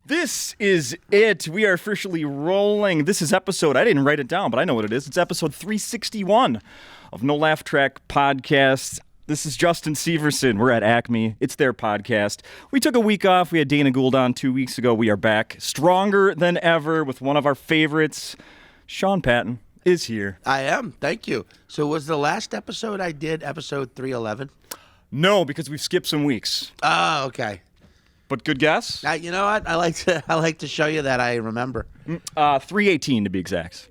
This is it. We are officially rolling. This is episode, I didn't write it down, but I know what it is. It's episode 361 of No Laugh Track Podcast. This is Justin Severson. We're at Acme. It's their podcast. We took a week off. We had Dana Gould on 2 weeks ago. We are back stronger than ever with one of our favorites. Sean Patton is here. I am. Thank you. So was the last episode I did episode 311? No, because we've skipped some weeks. Oh, okay. But good guess. You know what? I like to show you that I remember. 318 to be exact.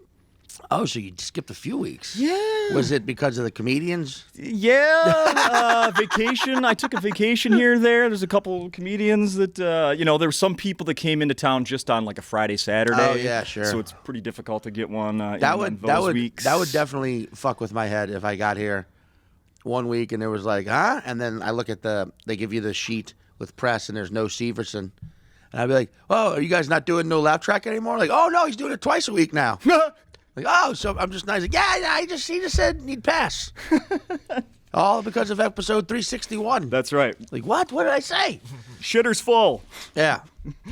Oh, so you skipped a few weeks. Yeah. Was it because of the comedians? Yeah, vacation. I took a vacation here and there. There's a couple comedians that, there were some people that came into town just on like a Friday, Saturday. Oh, yeah, sure. So it's pretty difficult to get one in those weeks. That would definitely fuck with my head if I got here 1 week and there was like, huh? And then I look at they give you the sheet with press and there's no Severson. And I'd be like, oh, are you guys not doing No Laugh Track anymore? Like, oh, no, he's doing it twice a week now. Like, oh, so I'm just nice. Like, yeah, he just said he'd pass. All because of episode 361. That's right. Like, what? What did I say? Shitter's full. Yeah.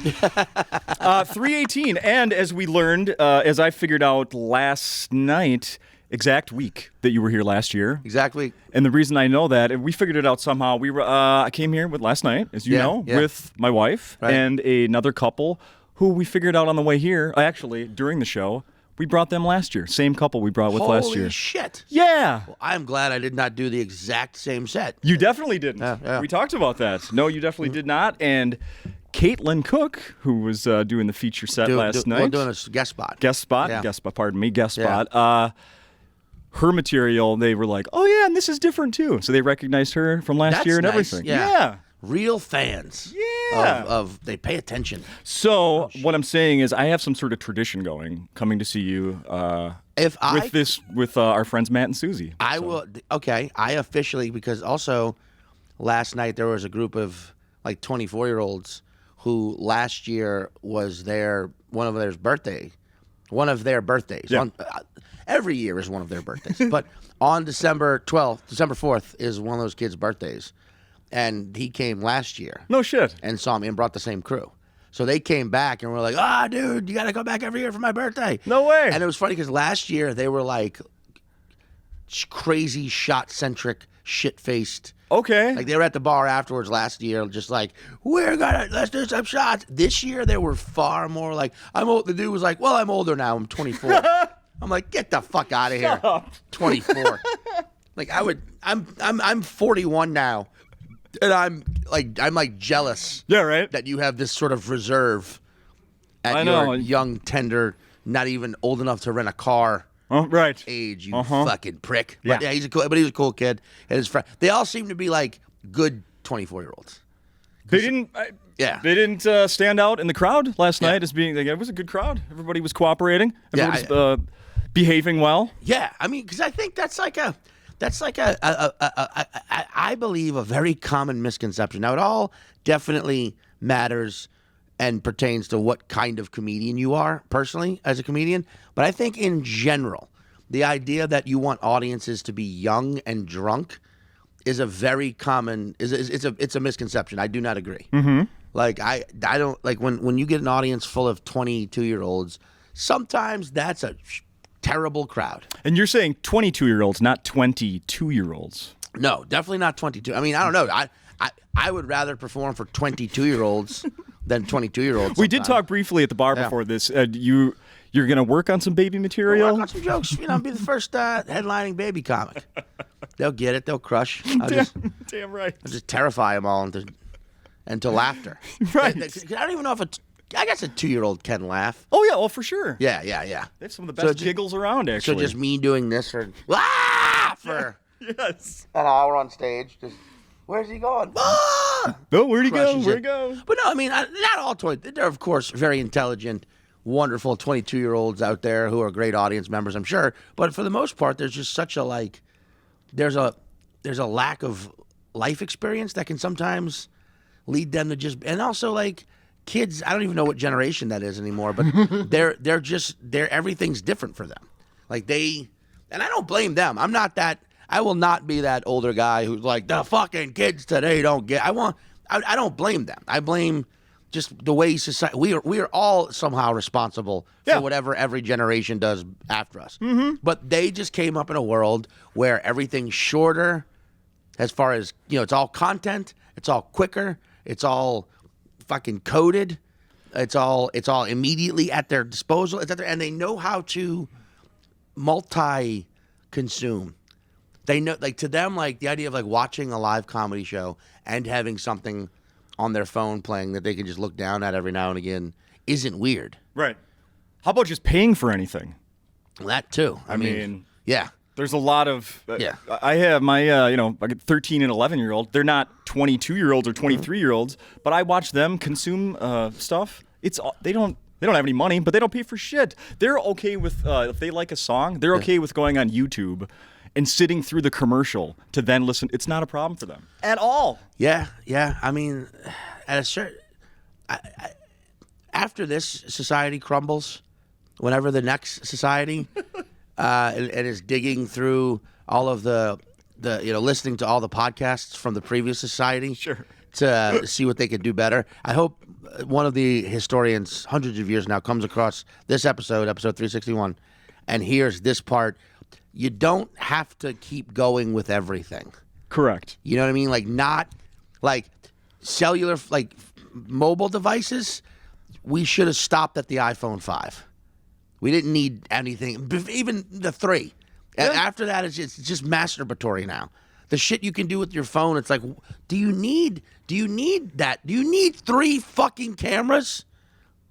318. And as we learned, as I figured out last night, exact week that you were here last year. Exactly. And the reason I know that, and we figured it out somehow, I came here with last night, as you know, with my wife and another couple who we figured out on the way here. Actually, during the show, we brought them last year. Same couple we brought with last year. Holy shit. Yeah. Well, I'm glad I did not do the exact same set. You definitely didn't. Yeah. We talked about that. No, you definitely did not. And Caitlan Cook, who was doing the feature set last night. Well, doing a guest spot. Guest spot. Her material, they were like, oh, yeah, and this is different, too. So they recognized her from last year and everything. Yeah. Real fans. Yeah. They pay attention. So what I'm saying is I have some sort of tradition going, coming to see you with our friends Matt and Susie. I will. Okay. I officially, because also last night there was a group of like 24-year-olds who last year was one of their birthdays. Yeah. Every year is one of their birthdays. But on December 4th is one of those kids' birthdays. And he came last year. No shit. And saw me and brought the same crew. So they came back and were like, dude, you got to come back every year for my birthday. No way. And it was funny because last year they were like crazy shot-centric, shit-faced. Okay. Like they were at the bar afterwards last year, just like, let's do some shots. This year they were far more like, I'm old. The dude was like, well, I'm older now. I'm 24. I'm like, get the fuck out of here. 24. Like I'm 41 now. And I'm like jealous. Yeah, right. That you have this sort of reserve at your young, tender, not even old enough to rent a car. Oh, right. Age, you fucking prick. Yeah. But yeah, he's a cool kid. And his friend, they all seem to be like good 24-year-olds. They didn't. They didn't stand out in the crowd last night as being. Like, it was a good crowd. Everybody was cooperating. Everybody was behaving well. Yeah, I mean, because I think that's like I believe a very common misconception. Now, it all definitely matters and pertains to what kind of comedian you are personally as a comedian. But I think in general, the idea that you want audiences to be young and drunk is a very common. It's a misconception. I do not agree. Mm-hmm. Like I don't like when you get an audience full of 22-year-olds. Sometimes that's a terrible crowd. And you're saying 22-year-olds, not 22-year-olds. No, definitely not 22. I mean, I don't know. I would rather perform for 22-year-olds than 22-year-olds. We did talk briefly at the bar before this. You're going to work on some baby material? I'll work on some jokes. Be the first headlining baby comic. They'll get it. They'll crush. Damn right. I'll just terrify them all into laughter. Right. I don't even know if I guess a 2-year-old can laugh. Oh, yeah. Well, for sure. Yeah. They have some of the best giggles around, actually. So just me doing this for yes. an hour on stage. Just, where's he going? Oh, where'd he go? Where'd he go? But no, I mean, not all 20. There are, of course, very intelligent, wonderful 22-year-olds out there who are great audience members, I'm sure. But for the most part, there's just such a, there's a lack of life experience that can sometimes lead them to just, and also, kids, I don't even know what generation that is anymore, but they're everything's different for them. And I don't blame them. I will not be that older guy who's like, the fucking kids today don't get, I don't blame them. I blame just the way society, we are all somehow responsible for whatever every generation does after us. Mm-hmm. But they just came up in a world where everything's shorter, as far as it's all content, it's all quicker, it's all fucking coded, it's all immediately at their disposal, and they know how to multi-consume. They know, like, to them, like, the idea of like watching a live comedy show and having something on their phone playing that they can just look down at every now and again isn't weird. Right. How about just paying for anything? That too. I mean, yeah. There's a lot of I have my I get 13 and 11-year-old. They're not 22-year-olds or 23-year-olds, but I watch them consume stuff. They don't have any money, but they don't pay for shit. They're okay with if they like a song, they're okay with going on YouTube and sitting through the commercial to then listen. It's not a problem for them at all. Yeah. I mean, at a certain after this society crumbles, whenever the next society and is digging through all of the listening to all the podcasts from the previous society, sure, to see what they could do better. I hope one of the historians, hundreds of years now, comes across this episode 361, and hears this part. You don't have to keep going with everything. Correct. You know what I mean? Like, not like cellular, like mobile devices. We should have stopped at the iPhone 5. We didn't need anything, even the 3. And after that, it's just masturbatory now. The shit you can do with your phone, it's like, do you need that? Do you need 3 fucking cameras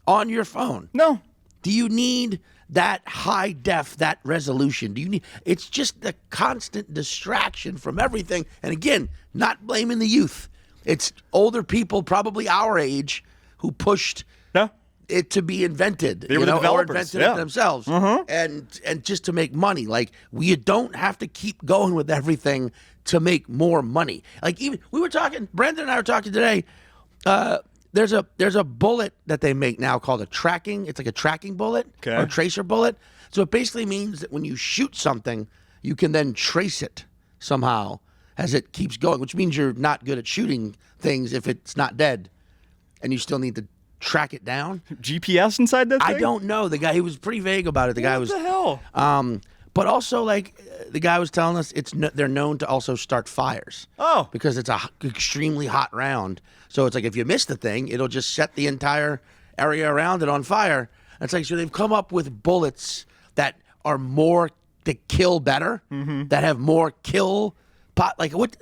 on your phone? No. Do you need that high def, that resolution? It's just the constant distraction from everything. And again, not blaming the youth. It's older people, probably our age, who pushed it to be invented. They were the developers. Or invented it themselves. And just to make money. Like, you don't have to keep going with everything to make more money. Like, even we were talking, Brandon and I were talking today, there's a bullet that they make now called it's like a tracking bullet or a tracer bullet. So it basically means that when you shoot something, you can then trace it somehow as it keeps going, which means you're not good at shooting things if it's not dead, and you still need to track it down. GPS inside that thing? I don't know. The guy, he was pretty vague about it. What the hell? But also, like, the guy was telling us, they're known to also start fires. Oh. Because it's a extremely hot round. So it's like, if you miss the thing, it'll just set the entire area around it on fire. And it's like, so they've come up with bullets that are that kill better, that have more kill pot. Like, what?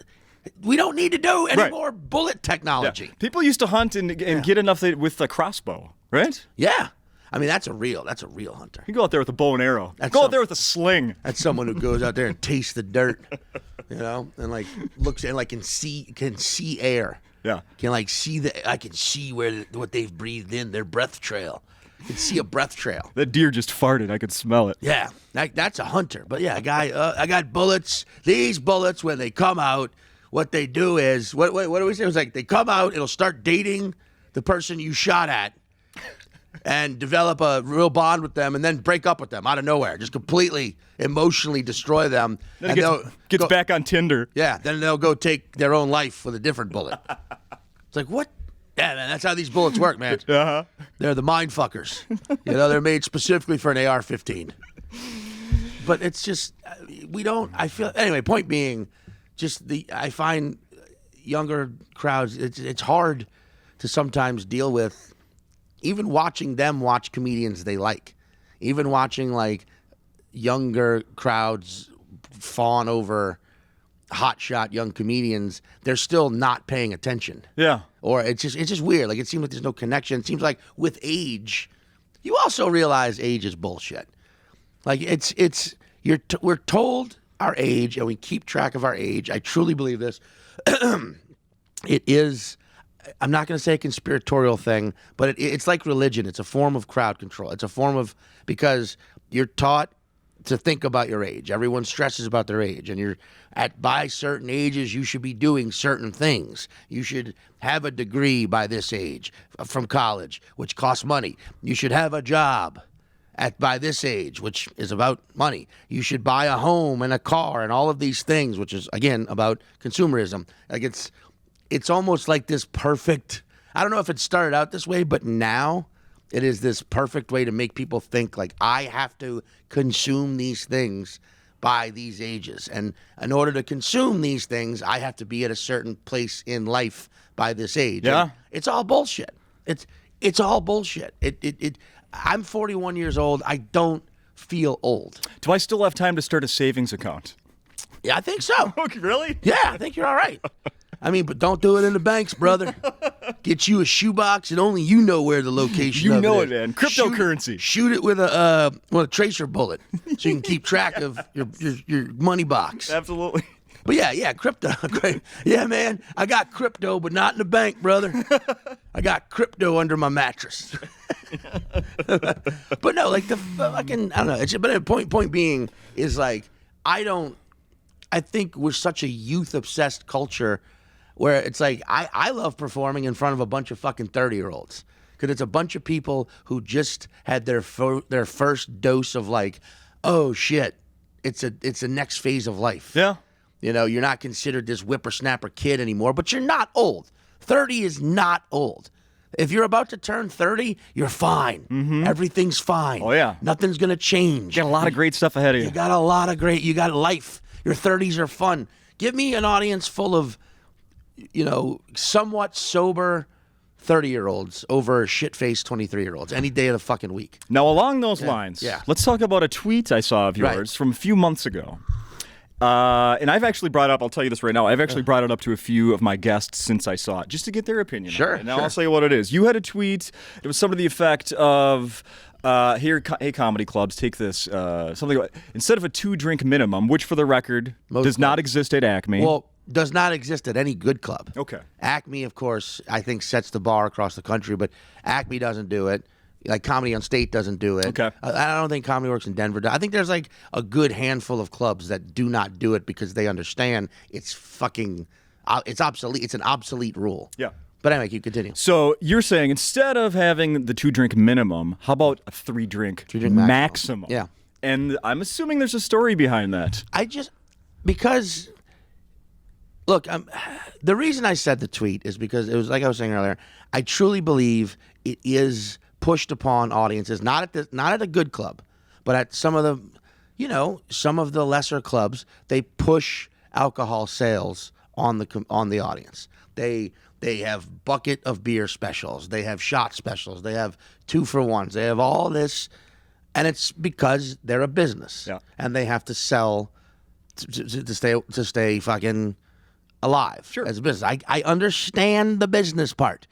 We don't need to do any more bullet technology. Yeah. People used to hunt and get enough with a crossbow, right? Yeah. I mean, that's a real hunter. You go out there with a bow and arrow. Go out there with a sling. That's someone who goes out there and tastes the dirt, and like looks and like can see air. Yeah. I can see what they've breathed in, their breath trail. I can see a breath trail. That deer just farted. I could smell it. Yeah. That's a hunter. But yeah, a guy, I got bullets. These bullets, when they come out, what they do is, what do we say? It was like, they come out, it'll start dating the person you shot at and develop a real bond with them, and then break up with them out of nowhere. Just completely emotionally destroy them. Then it gets back on Tinder. Yeah, then they'll go take their own life with a different bullet. It's like, what? Yeah, man, that's how these bullets work, man. Uh-huh. They're the mind fuckers. They're made specifically for an AR-15. But it's just, anyway, point being, I find younger crowds, it's hard to sometimes deal with, even watching them watch comedians they like, even watching like younger crowds fawn over hotshot young comedians. They're still not paying attention. Yeah. Or it's just weird. Like, it seems like there's no connection. It seems like with age, you also realize age is bullshit. Like, we're told our age, and we keep track of our age. I truly believe this. It is, I'm not going to say a conspiratorial thing, but it's like religion. It's a form of crowd control. It's a form of, because you're taught to think about your age. Everyone stresses about their age, and by certain ages, you should be doing certain things. You should have a degree by this age from college, which costs money. You should have a job by this age, which is about money. You should buy a home and a car and all of these things, which is, again, about consumerism. Like, it's almost like this perfect I don't know if it started out this way, but now it is this perfect way to make people think like I have to consume these things by these ages. And in order to consume these things, I have to be at a certain place in life by this age. Yeah. And it's all bullshit. It's all bullshit. I'm 41 years old. I don't feel old. Do I still have time to start a savings account? Yeah, I think so. Okay, really? Yeah, I think you're all right. I mean, but don't do it in the banks, brother. Get you a shoebox, and only you know where the location. You of know it, it, man. Cryptocurrency. Shoot it with a tracer bullet, so you can keep track of your money box. Absolutely. But yeah, crypto. Great. Yeah, man, I got crypto, but not in the bank, brother. I got crypto under my mattress. But no, like the fucking, I don't know. But the point being is like I think we're such a youth obsessed culture where it's like I love performing in front of a bunch of fucking 30-year-olds because it's a bunch of people who just had their first dose of like, oh shit, it's a next phase of life. Yeah. You know, you're not considered this whippersnapper kid anymore, but you're not old. 30 is not old. If you're about to turn 30, you're fine. Mm-hmm. Everything's fine. Oh, yeah. Nothing's going to change. You got a lot of great stuff ahead of you. You got you got life. Your 30s are fun. Give me an audience full of, somewhat sober 30-year-olds over shit-faced 23-year-olds any day of the fucking week. Now, along those lines, let's talk about a tweet I saw of yours from a few months ago. And I've actually brought up, I'll tell you this right now, I've actually brought it up to a few of my guests since I saw it, just to get their opinion on it. And now I'll say what it is. You had a tweet, it was something to the effect of, hey, comedy clubs, take this, something like, instead of a 2-drink minimum, which for the record does not exist at Acme. Well, does not exist at any good club. Okay. Acme, of course, I think sets the bar across the country, but Acme doesn't do it. Like Comedy on State doesn't do it. Okay. I don't think Comedy Works in Denver. I think there's like a good handful of clubs that do not do it because they understand it's fucking, it's obsolete. It's an obsolete rule. Yeah. But anyway, you continue. So you're saying instead of having the 2-drink minimum, how about a 3-drink maximum? Yeah. And I'm assuming there's a story behind that. Because, look, the reason I said the tweet is because it was like I was saying earlier. I truly believe it is pushed upon audiences, not at a good club, but at some of the lesser clubs. They push alcohol sales on the audience. They have bucket of beer specials. They have shot specials. They have 2-for-1s. They have all this, and it's because they're a business, and they have to sell to stay fucking alive as a business. I understand the business part.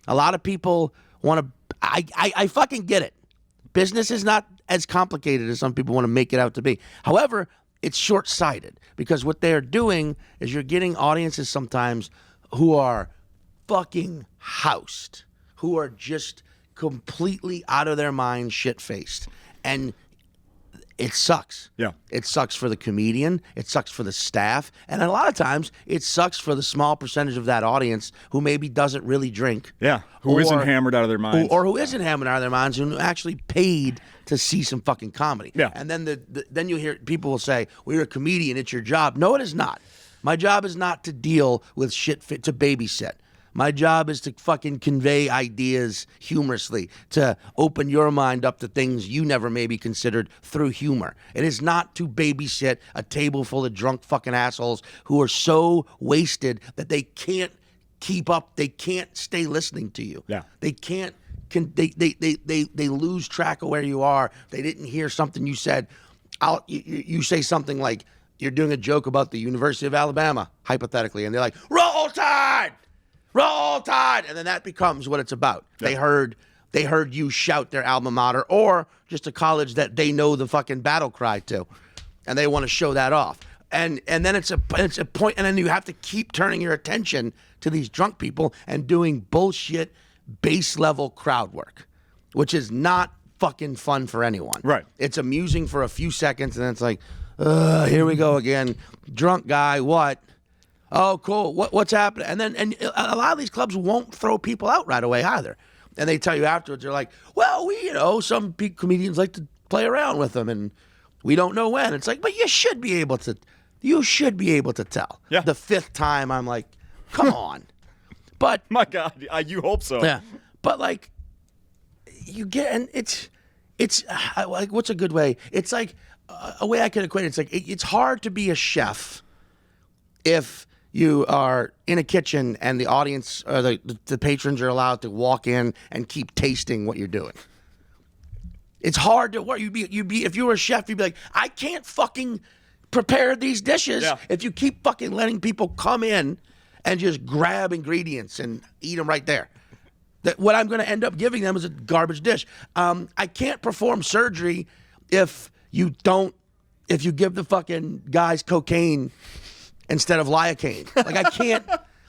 A lot of people want to. I fucking get it. Business is not as complicated as some people want to make it out to be. However, it's short-sighted because what they're doing is you're getting audiences sometimes who are fucking housed, who are just completely out of their mind, shit-faced. And it sucks. Yeah. It sucks for the comedian. It sucks for the staff. And a lot of times, it sucks for the small percentage of that audience who maybe doesn't really drink. Yeah. Who isn't hammered out of their minds. Or who isn't hammered out of their minds, who actually paid to see some fucking comedy. Yeah. And then then you hear people will say, well, you're a comedian. It's your job. No, it is not. My job is not to deal with shit to babysit. My job is to fucking convey ideas humorously, to open your mind up to things you never maybe considered through humor. It is not to babysit a table full of drunk fucking assholes who are so wasted that they can't keep up. They can't stay listening to you. Yeah. They can't. They lose track of where you are. They didn't hear something you said. You say something like you're doing a joke about the University of Alabama, hypothetically, and they're like, "Roll Tide! Roll Tide!" And then that becomes what it's about. Yeah. They heard you shout their alma mater, or just a college that they know the fucking battle cry to, and they want to show that off. And then it's a point, and then you have to keep turning your attention to these drunk people and doing bullshit base level crowd work, which is not fucking fun for anyone. Right. It's amusing for a few seconds, and then it's like, here we go again. Drunk guy, what? Oh, cool. What's happening? And a lot of these clubs won't throw people out right away either. And they tell you afterwards, they're like, well, some comedians like to play around with them, and we don't know when. It's like, but you should be able to tell. Yeah. The 5th time, I'm like, come on. But My God, you hope so. yeah, but like you get, and it's like, what's a good way? It's like a way I can equate it. It's like it's hard to be a chef if you are in a kitchen and the audience or the patrons are allowed to walk in and keep tasting what you're doing. It's hard to work. You'd be if you were a chef, you'd be like, I can't fucking prepare these dishes if you keep fucking letting people come in and just grab ingredients and eat them right there. That what I'm going to end up giving them is a garbage dish. I can't perform surgery if you give the fucking guys cocaine instead of lidocaine. Like I can't.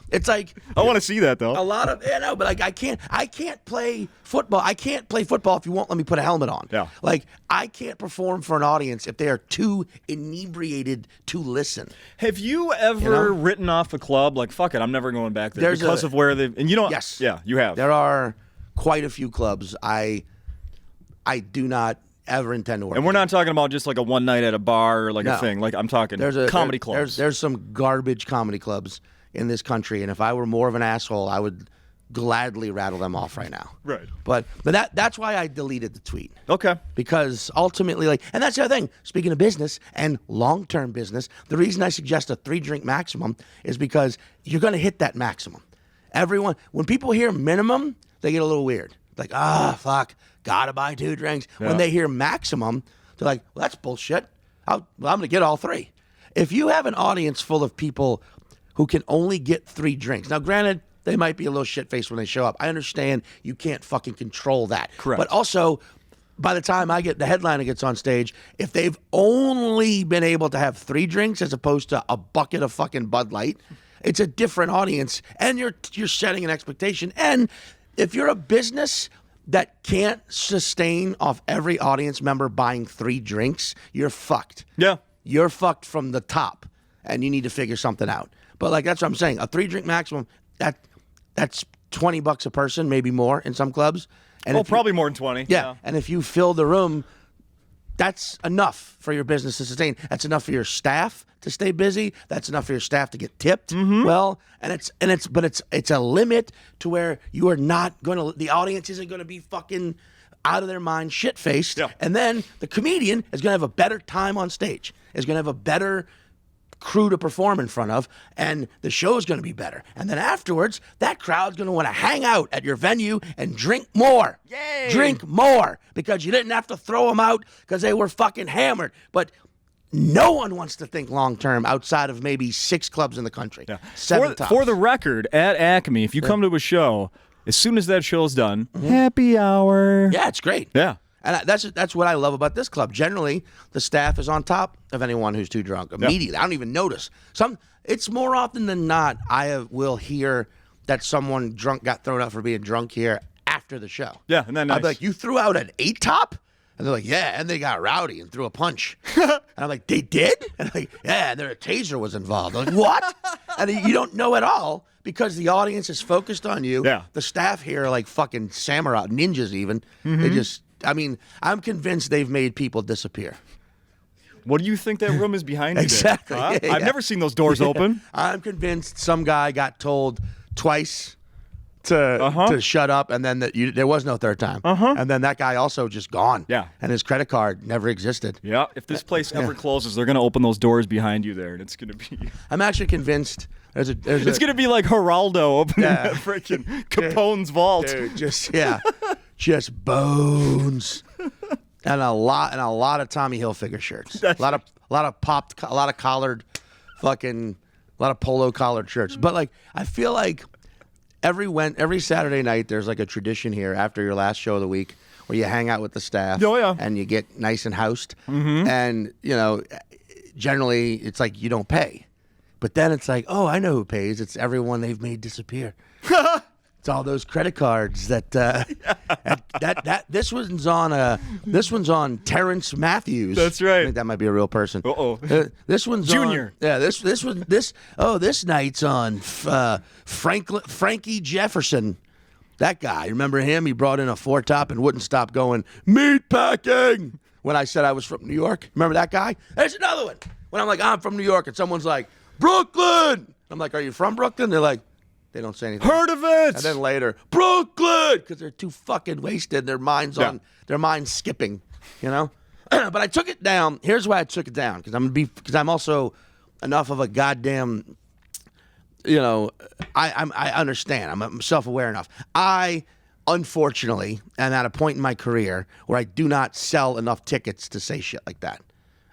It's like I want to see that though. a lot of but like I can't play football. I can't play football if you won't let me put a helmet on. Yeah. Like I can't perform for an audience if they are too inebriated to listen. Have you ever written off a club like fuck it, I'm never going back there because of where they and you know Yes. Yeah, you have. There are quite a few clubs I do not ever intend to work. And we're not talking about just like a one night at a bar or like a thing. Like I'm talking comedy clubs. There's some garbage comedy clubs in this country, and if I were more of an asshole, I would gladly rattle them off right now. Right. But that's why I deleted the tweet. Okay. Because ultimately, like, and that's the other thing. Speaking of business and long-term business, the reason I suggest a 3-drink maximum is because you're going to hit that maximum. Everyone, when people hear minimum, they get a little weird. Like, fuck, gotta buy 2 drinks. Yeah. When they hear maximum, they're like, well, that's bullshit. I'm going to get all 3. If you have an audience full of people who can only get 3 drinks, now granted, they might be a little shit-faced when they show up. I understand you can't fucking control that. Correct. But also, by the time the headliner gets on stage, if they've only been able to have 3 drinks as opposed to a bucket of fucking Bud Light, it's a different audience, and you're setting an expectation. And if you're a business that can't sustain off every audience member buying 3 drinks, you're fucked. Yeah. You're fucked from the top, and you need to figure something out. But like that's what I'm saying. A 3-drink maximum, that's $20 a person, maybe more in some clubs. And probably more than 20. Yeah, and if you fill the room, that's enough for your business to sustain. That's enough for your staff to stay busy. That's enough for your staff to get tipped well. And it's a limit to where you are not going to. The audience isn't going to be fucking out of their mind, shit faced. Yeah. And then the comedian is going to have a better time on stage. Is going to have a better crew to perform in front of, and the show's going to be better. And then afterwards, that crowd's going to want to hang out at your venue and drink more. Yay! Drink more, because you didn't have to throw them out because they were fucking hammered. But no one wants to think long-term outside of maybe 6 clubs in the country. Yeah. 7 tops. For the record, at Acme, if you come to a show, as soon as that show's done, happy hour. Yeah, it's great. Yeah. And that's what I love about this club. Generally, the staff is on top of anyone who's too drunk immediately. I don't even notice. It's more often than not, will hear that someone drunk got thrown out for being drunk here after the show. Yeah, and then nice. I'd be like, you threw out an 8-top? And they're like, yeah, and they got rowdy and threw a punch. And I'm like, they did? And I'm like, yeah, and a taser was involved. I'm like, what? And you don't know at all because the audience is focused on you. Yeah. The staff here are like fucking samurai, ninjas even. They just... I'm convinced they've made people disappear. What do you think that room is behind you? Exactly. Huh? Yeah. I've never seen those doors open. I'm convinced some guy got told twice to shut up, and then there was no third time. And then that guy also just gone. Yeah. And his credit card never existed. Yeah. If this place ever closes, they're going to open those doors behind you there, and it's going to be... I'm actually convinced it's going to be like Geraldo opening that freaking Capone's vault. Dude, just bones. And a lot of Tommy Hilfiger shirts. A lot of collared fucking a lot of polo collared shirts. But like I feel like every Saturday night there's like a tradition here after your last show of the week where you hang out with the staff and you get nice and housed. And generally it's like you don't pay. But then it's like, oh, I know who pays. It's everyone they've made disappear. It's all those credit cards that this one's on Terrence Matthews. That's right. I think that might be a real person. This one's Junior. This night's on Frankie Jefferson. That guy, remember him? He brought in a 4-top and wouldn't stop going meat packing when I said I was from New York. Remember that guy? There's another one. When I'm like, I'm from New York, and someone's like, Brooklyn. I'm like, are you from Brooklyn? They're like, They don't say anything. Heard of it? And then later, Brooklyn, because they're too fucking wasted. Their minds skipping, you know. But I took it down. Here's why I took it down, because I'm also enough of a goddamn, you know, I understand. I'm self-aware enough. I unfortunately am at a point in my career where I do not sell enough tickets to say shit like that.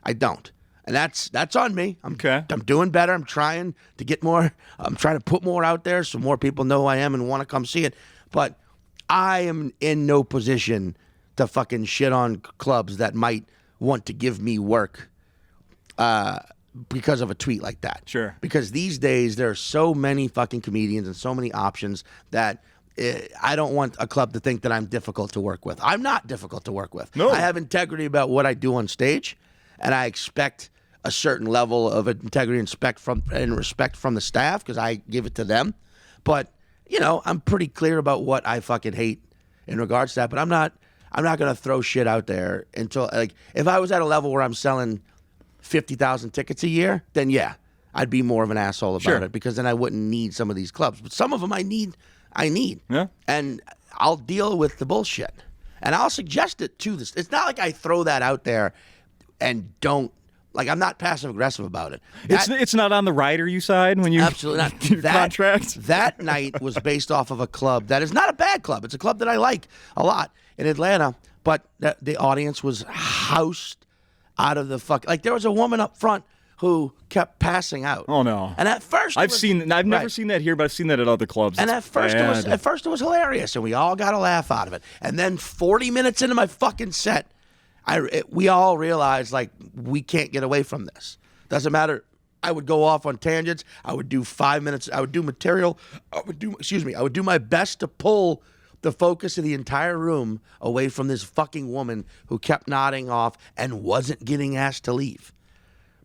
I don't. And that's on me. I'm doing better. I'm trying to get more. I'm trying to put more out there so more people know who I am and want to come see it. But I am in no position to fucking shit on clubs that might want to give me work because of a tweet like that. Sure. Because these days there are so many fucking comedians and so many options that I don't want a club to think that I'm difficult to work with. I'm not difficult to work with. No. I have integrity about what I do on stage, and I expect a certain level of integrity and respect from the staff because I give it to them. But, you know, I'm pretty clear about what I fucking hate in regards to that. But I'm not going to throw shit out there until, like, if I was at a level where I'm selling 50,000 tickets a year, then yeah, I'd be more of an asshole about it, because then I wouldn't need some of these clubs. But some of them I need. Yeah. And I'll deal with the bullshit. And I'll suggest it to this. It's not like I throw that out there and don't, like, I'm not passive aggressive about it. It's not on the rider you side when you absolutely not. your contract. That night was based off of a club that is not a bad club. It's a club that I like a lot in Atlanta, but the audience was housed out of the fuck. Like, there was a woman up front who kept passing out. Oh no! And at first, I've never seen that here, but I've seen that at other clubs. And it's at first it was hilarious, and we all got a laugh out of it. And then 40 minutes into my fucking set, we all realized, like, we can't get away from this. Doesn't matter. I would go off on tangents. I would do 5 minutes. I would do material. I would do my best to pull the focus of the entire room away from this fucking woman who kept nodding off and wasn't getting asked to leave.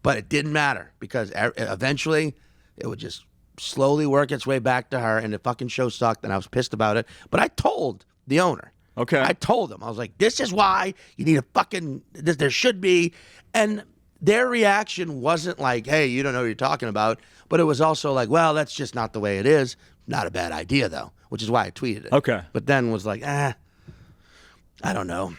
But it didn't matter, because eventually it would just slowly work its way back to her, and the fucking show sucked, and I was pissed about it. But I told the owner. Okay. I told him. I was like, this is why you need a fucking, there should be. And their reaction wasn't like, hey, you don't know what you're talking about. But it was also like, well, that's just not the way it is. Not a bad idea, though, which is why I tweeted it. Okay. But then was like, I don't know.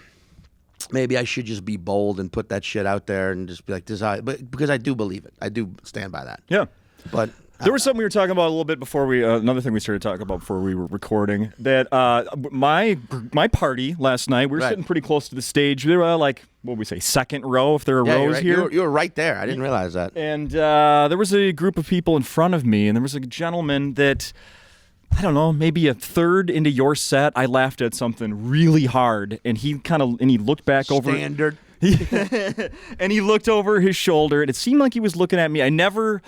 Maybe I should just be bold and put that shit out there and just be like, this. But because I do believe it. I do stand by that. Yeah. But there was something we were talking about a little bit before another thing we started talking about before we were recording, that my party last night, we were sitting pretty close to the stage. They were like, what would we say, second row, if there are rows here. You were right there. I didn't realize that. And there was a group of people in front of me, and there was a gentleman that, I don't know, maybe a third into your set, I laughed at something really hard, and he looked back over. Standard. And he looked over his shoulder, and it seemed like he was looking at me. I never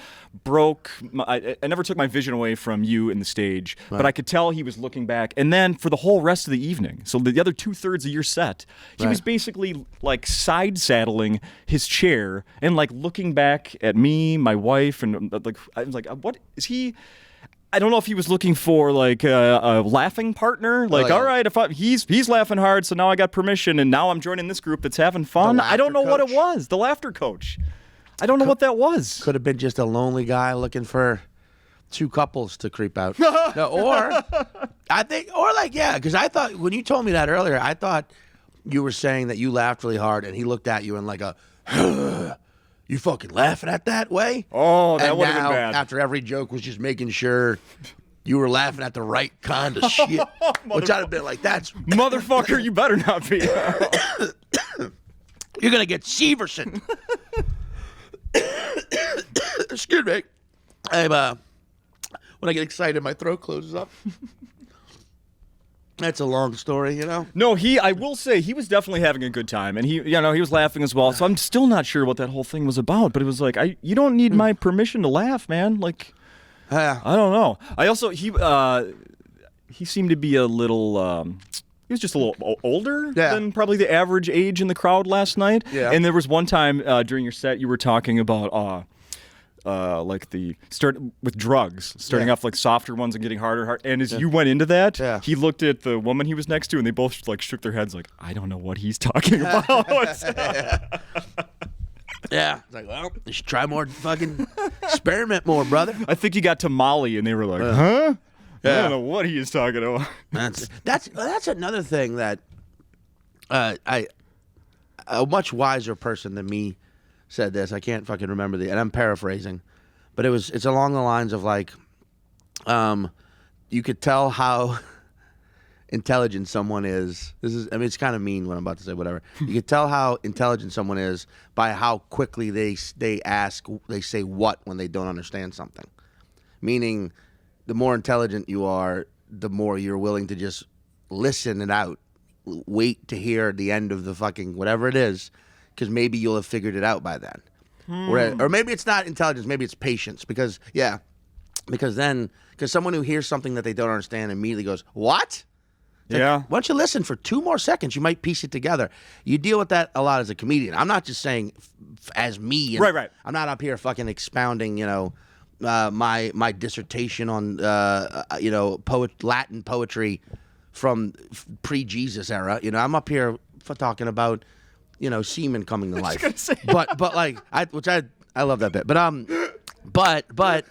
took my vision away from you in the stage, but I could tell he was looking back. And then for the whole rest of the evening, so the other 2/3 of your set, he was basically like side saddling his chair and like looking back at me, my wife, and like I was like, what is he? I don't know if he was looking for like a laughing partner. Like, all right, he's laughing hard, so now I got permission, and now I'm joining this group that's having fun. I don't know what it was. The laughter coach. I don't know what that was. Could have been just a lonely guy looking for two couples to creep out. Or because I thought when you told me that earlier, I thought you were saying that you laughed really hard, and he looked at you and like a. You fucking laughing at that way? Oh, that would have been bad. After every joke was just making sure you were laughing at the right kind of shit. Which I'd have been like, that's... Motherfucker, you better not be. You're going to get Severson. Excuse me. When I get excited, my throat closes up. That's a long story, you know? No, I will say, he was definitely having a good time, and he was laughing as well. So I'm still not sure what that whole thing was about, but it was like, you don't need my permission to laugh, man. Like, I don't know. I also, he seemed to be a little, he was just a little older than probably the average age in the crowd last night. Yeah. And there was one time during your set, you were talking about, like start with drugs, starting off like softer ones and getting harder. And as you went into that, he looked at the woman he was next to, and they both like shook their heads like, I don't know what he's talking about. Yeah. It's like, well, you should try more fucking experiment more, brother. I think he got to Molly, and they were like, huh? I don't know what he is talking about. That's another thing that a much wiser person than me said this. I can't fucking remember and I'm paraphrasing, but it's along the lines of like, you could tell how intelligent someone is. It's kind of mean what I'm about to say, whatever. You could tell how intelligent someone is by how quickly they say what when they don't understand something. Meaning, the more intelligent you are, the more you're willing to just listen it out, wait to hear the end of the fucking whatever it is, because maybe you'll have figured it out by then. Or maybe it's not intelligence, maybe it's patience, because someone who hears something that they don't understand immediately goes, what? Why don't you listen for 2 more seconds? You might piece it together. You deal with that a lot as a comedian. I'm not just saying as me. Right. I'm not up here fucking expounding, my dissertation on, Latin poetry from pre-Jesus era. I'm up here for talking about, semen coming to life. But like, I love that bit. But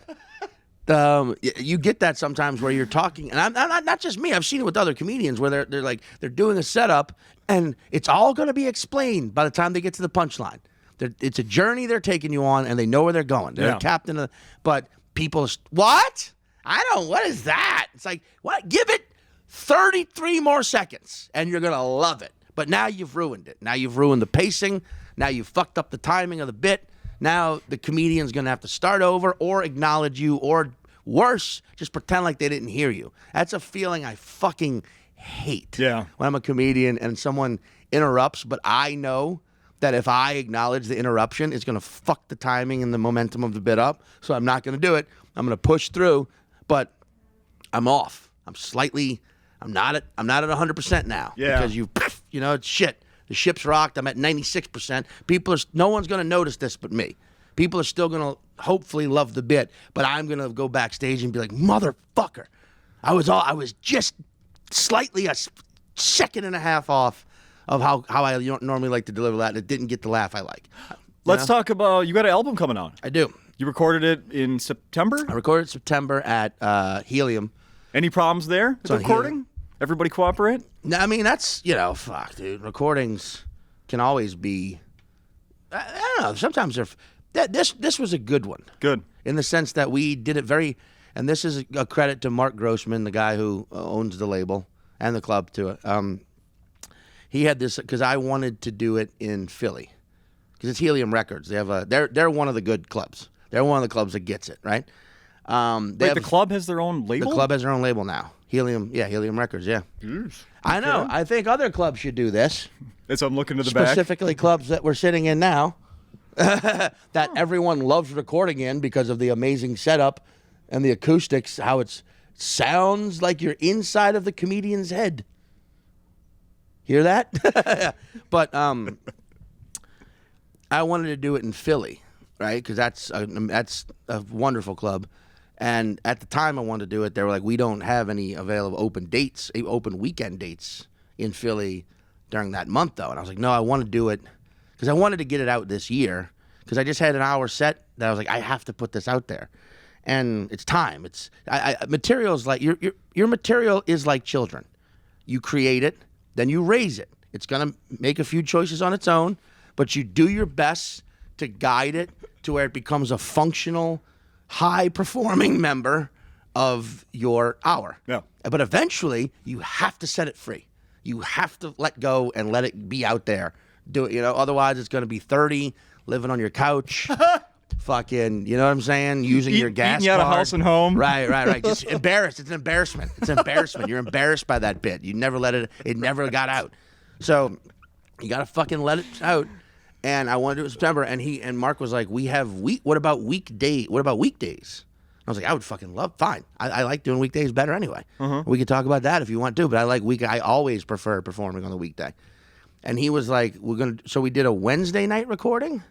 you get that sometimes where you're talking, and I'm not just me. I've seen it with other comedians where they're doing a setup, and it's all going to be explained by the time they get to the punchline. It's a journey they're taking you on, and they know where they're going. They're a captain of, but people, what? What is that? It's like, what? Give it 33 more seconds, and you're gonna love it. But now you've ruined it. Now you've ruined the pacing. Now you've fucked up the timing of the bit. Now the comedian's going to have to start over or acknowledge you, or worse, just pretend like they didn't hear you. That's a feeling I fucking hate. Yeah. When I'm a comedian and someone interrupts, but I know that if I acknowledge the interruption, it's going to fuck the timing and the momentum of the bit up. So I'm not going to do it. I'm going to push through, but I'm off. I'm not at 100% now. Yeah. Because it's shit. The ship's rocked. I'm at 96%. No one's going to notice this but me. People are still going to hopefully love the bit, but I'm going to go backstage and be like, motherfucker, I was just slightly a second and a half off of how I normally like to deliver that, and it didn't get the laugh I like. Let's talk about, you got an album coming out. I do. You recorded it in September? I recorded it September at Helium. Any problems there with the recording? Helium. Everybody cooperate? No, I mean, that's, fuck, dude. Recordings can always be, I don't know, sometimes this was a good one. Good. In the sense that we did it and this is a credit to Mark Grossman, the guy who owns the label and the club to it. He had this, because I wanted to do it in Philly, because it's Helium Records. They have they're one of the good clubs. They're one of the clubs that gets it, right? The club has their own label? The club has their own label now. Helium Records, yeah. Jeez. I know. I think other clubs should do this. As I'm looking to the back. Specifically clubs that we're sitting in now, that everyone loves recording in because of the amazing setup and the acoustics, how it sounds like you're inside of the comedian's head. Hear that? But I wanted to do it in Philly, right? Because that's a wonderful club. And at the time I wanted to do it, they were like, we don't have any available open weekend dates in Philly during that month, though. And I was like, no, I want to do it because I wanted to get it out this year, because I just had an hour set that I was like, I have to put this out there. And it's time. Material's like, your material is like children. You create it, then you raise it. It's going to make a few choices on its own, but you do your best to guide it to where it becomes a functional, high-performing member of your hour. Yeah. But eventually, you have to set it free. You have to let go and let it be out there. Do it, otherwise it's going to be 30, living on your couch, fucking, you know what I'm saying? Using your gas eating out card. of house and home. Right. Just embarrassed. It's an embarrassment. You're embarrassed by that bit. You never let it never got out. So you got to fucking let it out. And I wanted to do it in September, and Mark was like, what about weekdays? I was like, I would fucking love, fine. I like doing weekdays better anyway. We could talk about that if you want to, but I always prefer performing on the weekday. And he was like, so we did a Wednesday night recording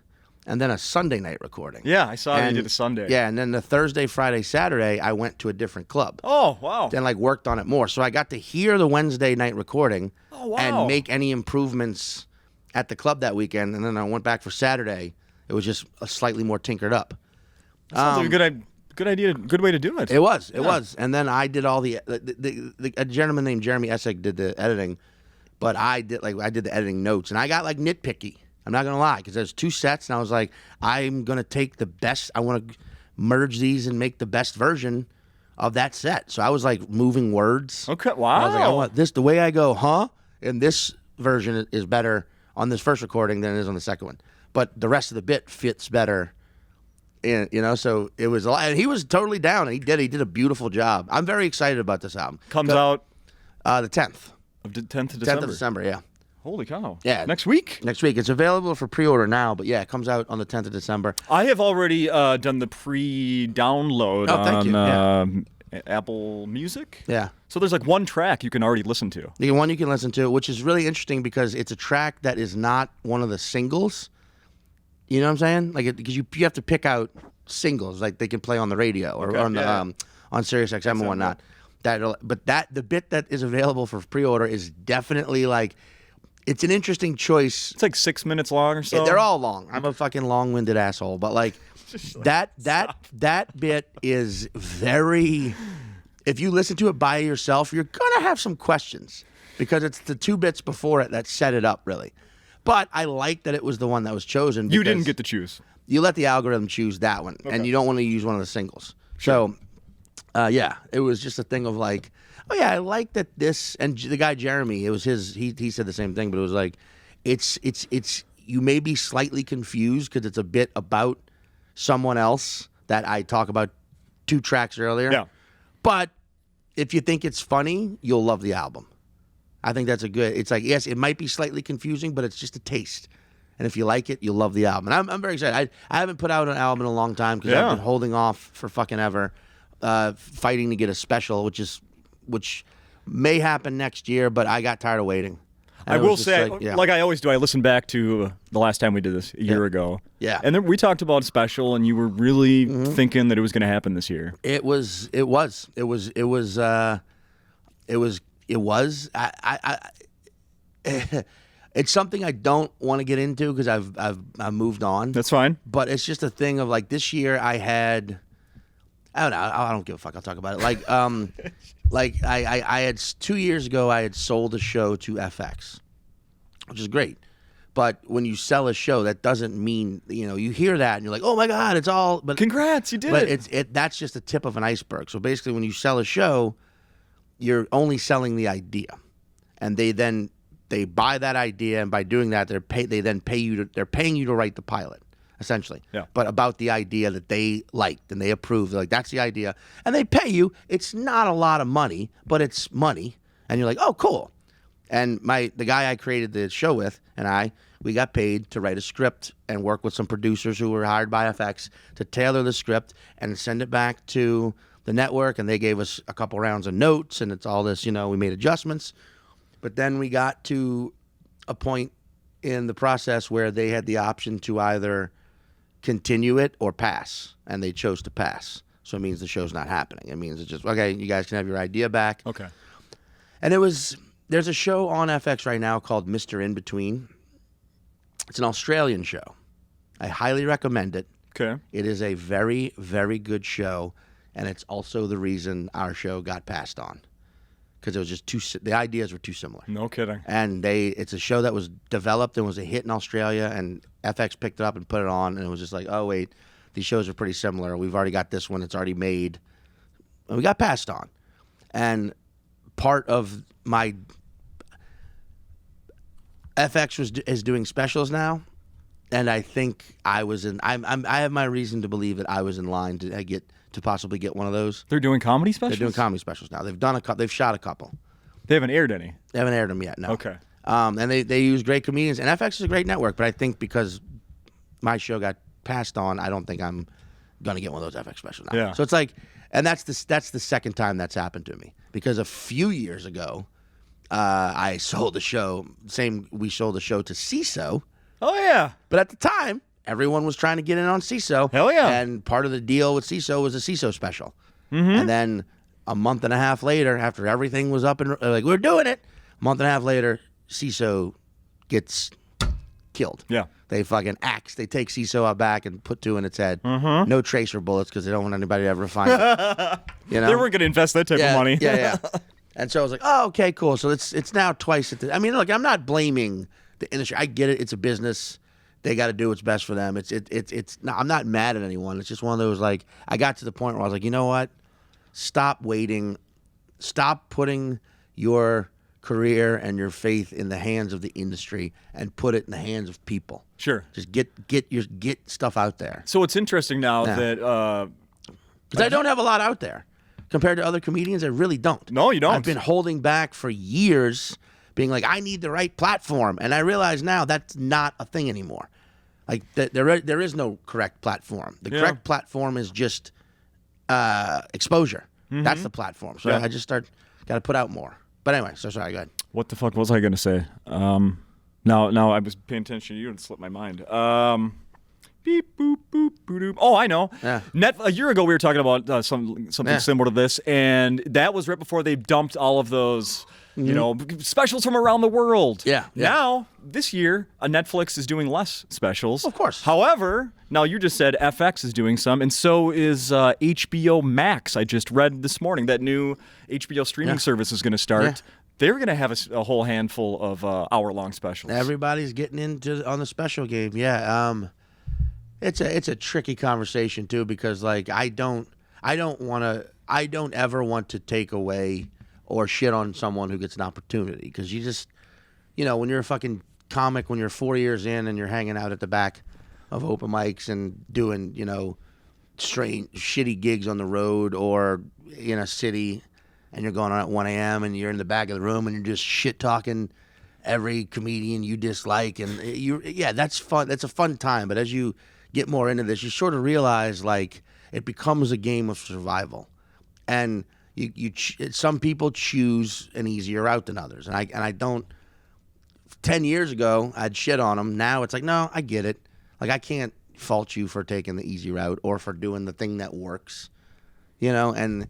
and then a Sunday night recording. Yeah, I saw you did a Sunday. Yeah, and then the Thursday, Friday, Saturday, I went to a different club. Oh, wow. And worked on it more. So I got to hear the Wednesday night recording and make any improvements at the club that weekend, and then I went back for Saturday. It was just slightly more tinkered up. Sounds like a Good idea. Good way to do it. It was. And then I did all a gentleman named Jeremy Essig did the editing, but I did the editing notes, and I got like nitpicky. I'm not gonna lie, because there's 2 sets, and I was like, I'm gonna take the best. I want to merge these and make the best version of that set. So I was like moving words. Okay. Wow. I was like, I want this. The way I go, and this version is better on this first recording than it is on the second one. But the rest of the bit fits better. And, so it was a lot. And he was totally down. And he did a beautiful job. I'm very excited about this album. Comes out the 10th. Of 10th of December. 10th of December, yeah. Holy cow. Yeah. Next week? Next week. It's available for pre-order now, but yeah, it comes out on the 10th of December. I have already done the pre-download on Apple Music. Yeah. So there's like one track you can already listen to. The one you can listen to, which is really interesting because it's a track that is not one of the singles. You know what I'm saying? Because you have to pick out singles, like they can play on the radio or on Sirius XM and whatnot. The bit that is available for pre-order is definitely like, it's an interesting choice. It's like 6 minutes long or so. They're all long. I'm a fucking long-winded asshole, but like that bit is very. If you listen to it by yourself, you're gonna have some questions because it's the 2 bits before it that set it up, really. But I like that it was the one that was chosen. You didn't get to choose. You let the algorithm choose that one, and you don't want to use one of the singles. Sure. So, it was just a thing of like, oh yeah, I like that this, and the guy Jeremy, it was his. He said the same thing, but it was like, it's you may be slightly confused because it's a bit about someone else that I talk about 2 tracks earlier. Yeah. But if you think it's funny, you'll love the album. I think that's it's like, yes, it might be slightly confusing, but it's just a taste. And if you like it, you'll love the album. And I'm very excited. I haven't put out an album in a long time because I've been holding off for fucking ever, fighting to get a special, which may happen next year, but I got tired of waiting. I will say, like I always do, I listened back to the last time we did this a year ago. Yeah. And then we talked about special, and you were really thinking that it was going to happen this year. It was. It's something I don't want to get into because I've moved on. That's fine. But it's just a thing of like this year I don't know. I don't give a fuck. I'll talk about it. Like I had 2 years ago I had sold a show to FX, which is great. But when you sell a show, that doesn't mean you hear that and you're like, oh my god, it's all. But congrats, you did it. But that's just the tip of an iceberg. So basically, when you sell a show, you're only selling the idea, and they buy that idea, and by doing that, they're paying you to write the pilot, essentially. Yeah. But about the idea that they liked and they approved, they're like, that's the idea, and they pay you. It's not a lot of money, but it's money, and you're like, oh, cool. And the guy I created the show with and we got paid to write a script and work with some producers who were hired by FX to tailor the script and send it back to the network, and they gave us a couple rounds of notes, and it's all this, we made adjustments. But then we got to a point in the process where they had the option to either continue it or pass, and they chose to pass. So it means the show's not happening. It means it's just, okay, you guys can have your idea back. Okay. And there's a show on FX right now called Mr. In Between. It's an Australian show. I highly recommend it. Okay. It is a very, very good show, and it's also the reason our show got passed on. Because it was just the ideas were too similar. No kidding. And it's a show that was developed and was a hit in Australia, and FX picked it up and put it on, and it was just like, oh wait, these shows are pretty similar. We've already got this one; it's already made, and we got passed on. And part of my FX is doing specials now, and I think I have my reason to believe that I was in line to possibly get one of those. They're doing comedy specials? They're doing comedy specials now. They've shot a couple. They haven't aired any? They haven't aired them yet, no. Okay. And they use great comedians. And FX is a great network, but I think because my show got passed on, I don't think I'm going to get one of those FX specials now. Yeah. So it's like, and that's the second time that's happened to me. Because a few years ago, I sold a show. We sold a show to CISO. Oh, yeah. But at the time, everyone was trying to get in on CISO. Hell yeah. And part of the deal with CISO was a CISO special. Mm-hmm. And then a month and a half later, after everything was up and like, we're doing it. A month and a half later, CISO gets killed. Yeah. They fucking axe. They take CISO out back and put 2 in its head. No tracer bullets because they don't want anybody to ever find it. You know? They weren't going to invest that type of money. Yeah. And so I was like, oh, okay, cool. So it's now twice. I mean, look, I'm not blaming the industry. I get it. It's a business. They got to do what's best for them. It's. No, I'm not mad at anyone. It's just one of those, like, I got to the point where I was like, you know what? Stop waiting. Stop putting your career and your faith in the hands of the industry and put it in the hands of people. Sure. Just get stuff out there. So it's interesting now that because I don't have a lot out there compared to other comedians. I really don't. No, you don't. I've been holding back for years, being like, I need the right platform, and I realize now that's not a thing anymore. Like there is no correct platform. The correct platform is just exposure. That's the platform. So I just got to put out more. But anyway, so sorry, go ahead. What the fuck was I going to say? Now I was paying attention to you and it slipped my mind. Beep, boop, boop, boop, doop. Oh, I know. Yeah. A year ago, we were talking about something similar to this, and that was right before they dumped all of those, specials from around the world. Yeah. Now, this year, Netflix is doing less specials. Of course. However, now you just said FX is doing some, and so is HBO Max. I just read this morning that new HBO streaming service is going to start. Yeah. They're going to have a whole handful of hour-long specials. Everybody's getting on the special game. Yeah. It's a tricky conversation too, because like I don't ever want to take away or shit on someone who gets an opportunity, because you just, when you're a fucking comic, when you're 4 years in and you're hanging out at the back of open mics and doing, strange shitty gigs on the road or in a city, and you're going on at 1 a.m. and you're in the back of the room and you're just shit talking every comedian you dislike, and that's fun. That's a fun time. But as you get more into this, you sort of realize like it becomes a game of survival, and some people choose an easier route than others, and I don't. 10 years ago, I'd shit on them. Now it's like, no, I get it. Like, I can't fault you for taking the easy route or for doing the thing that works, and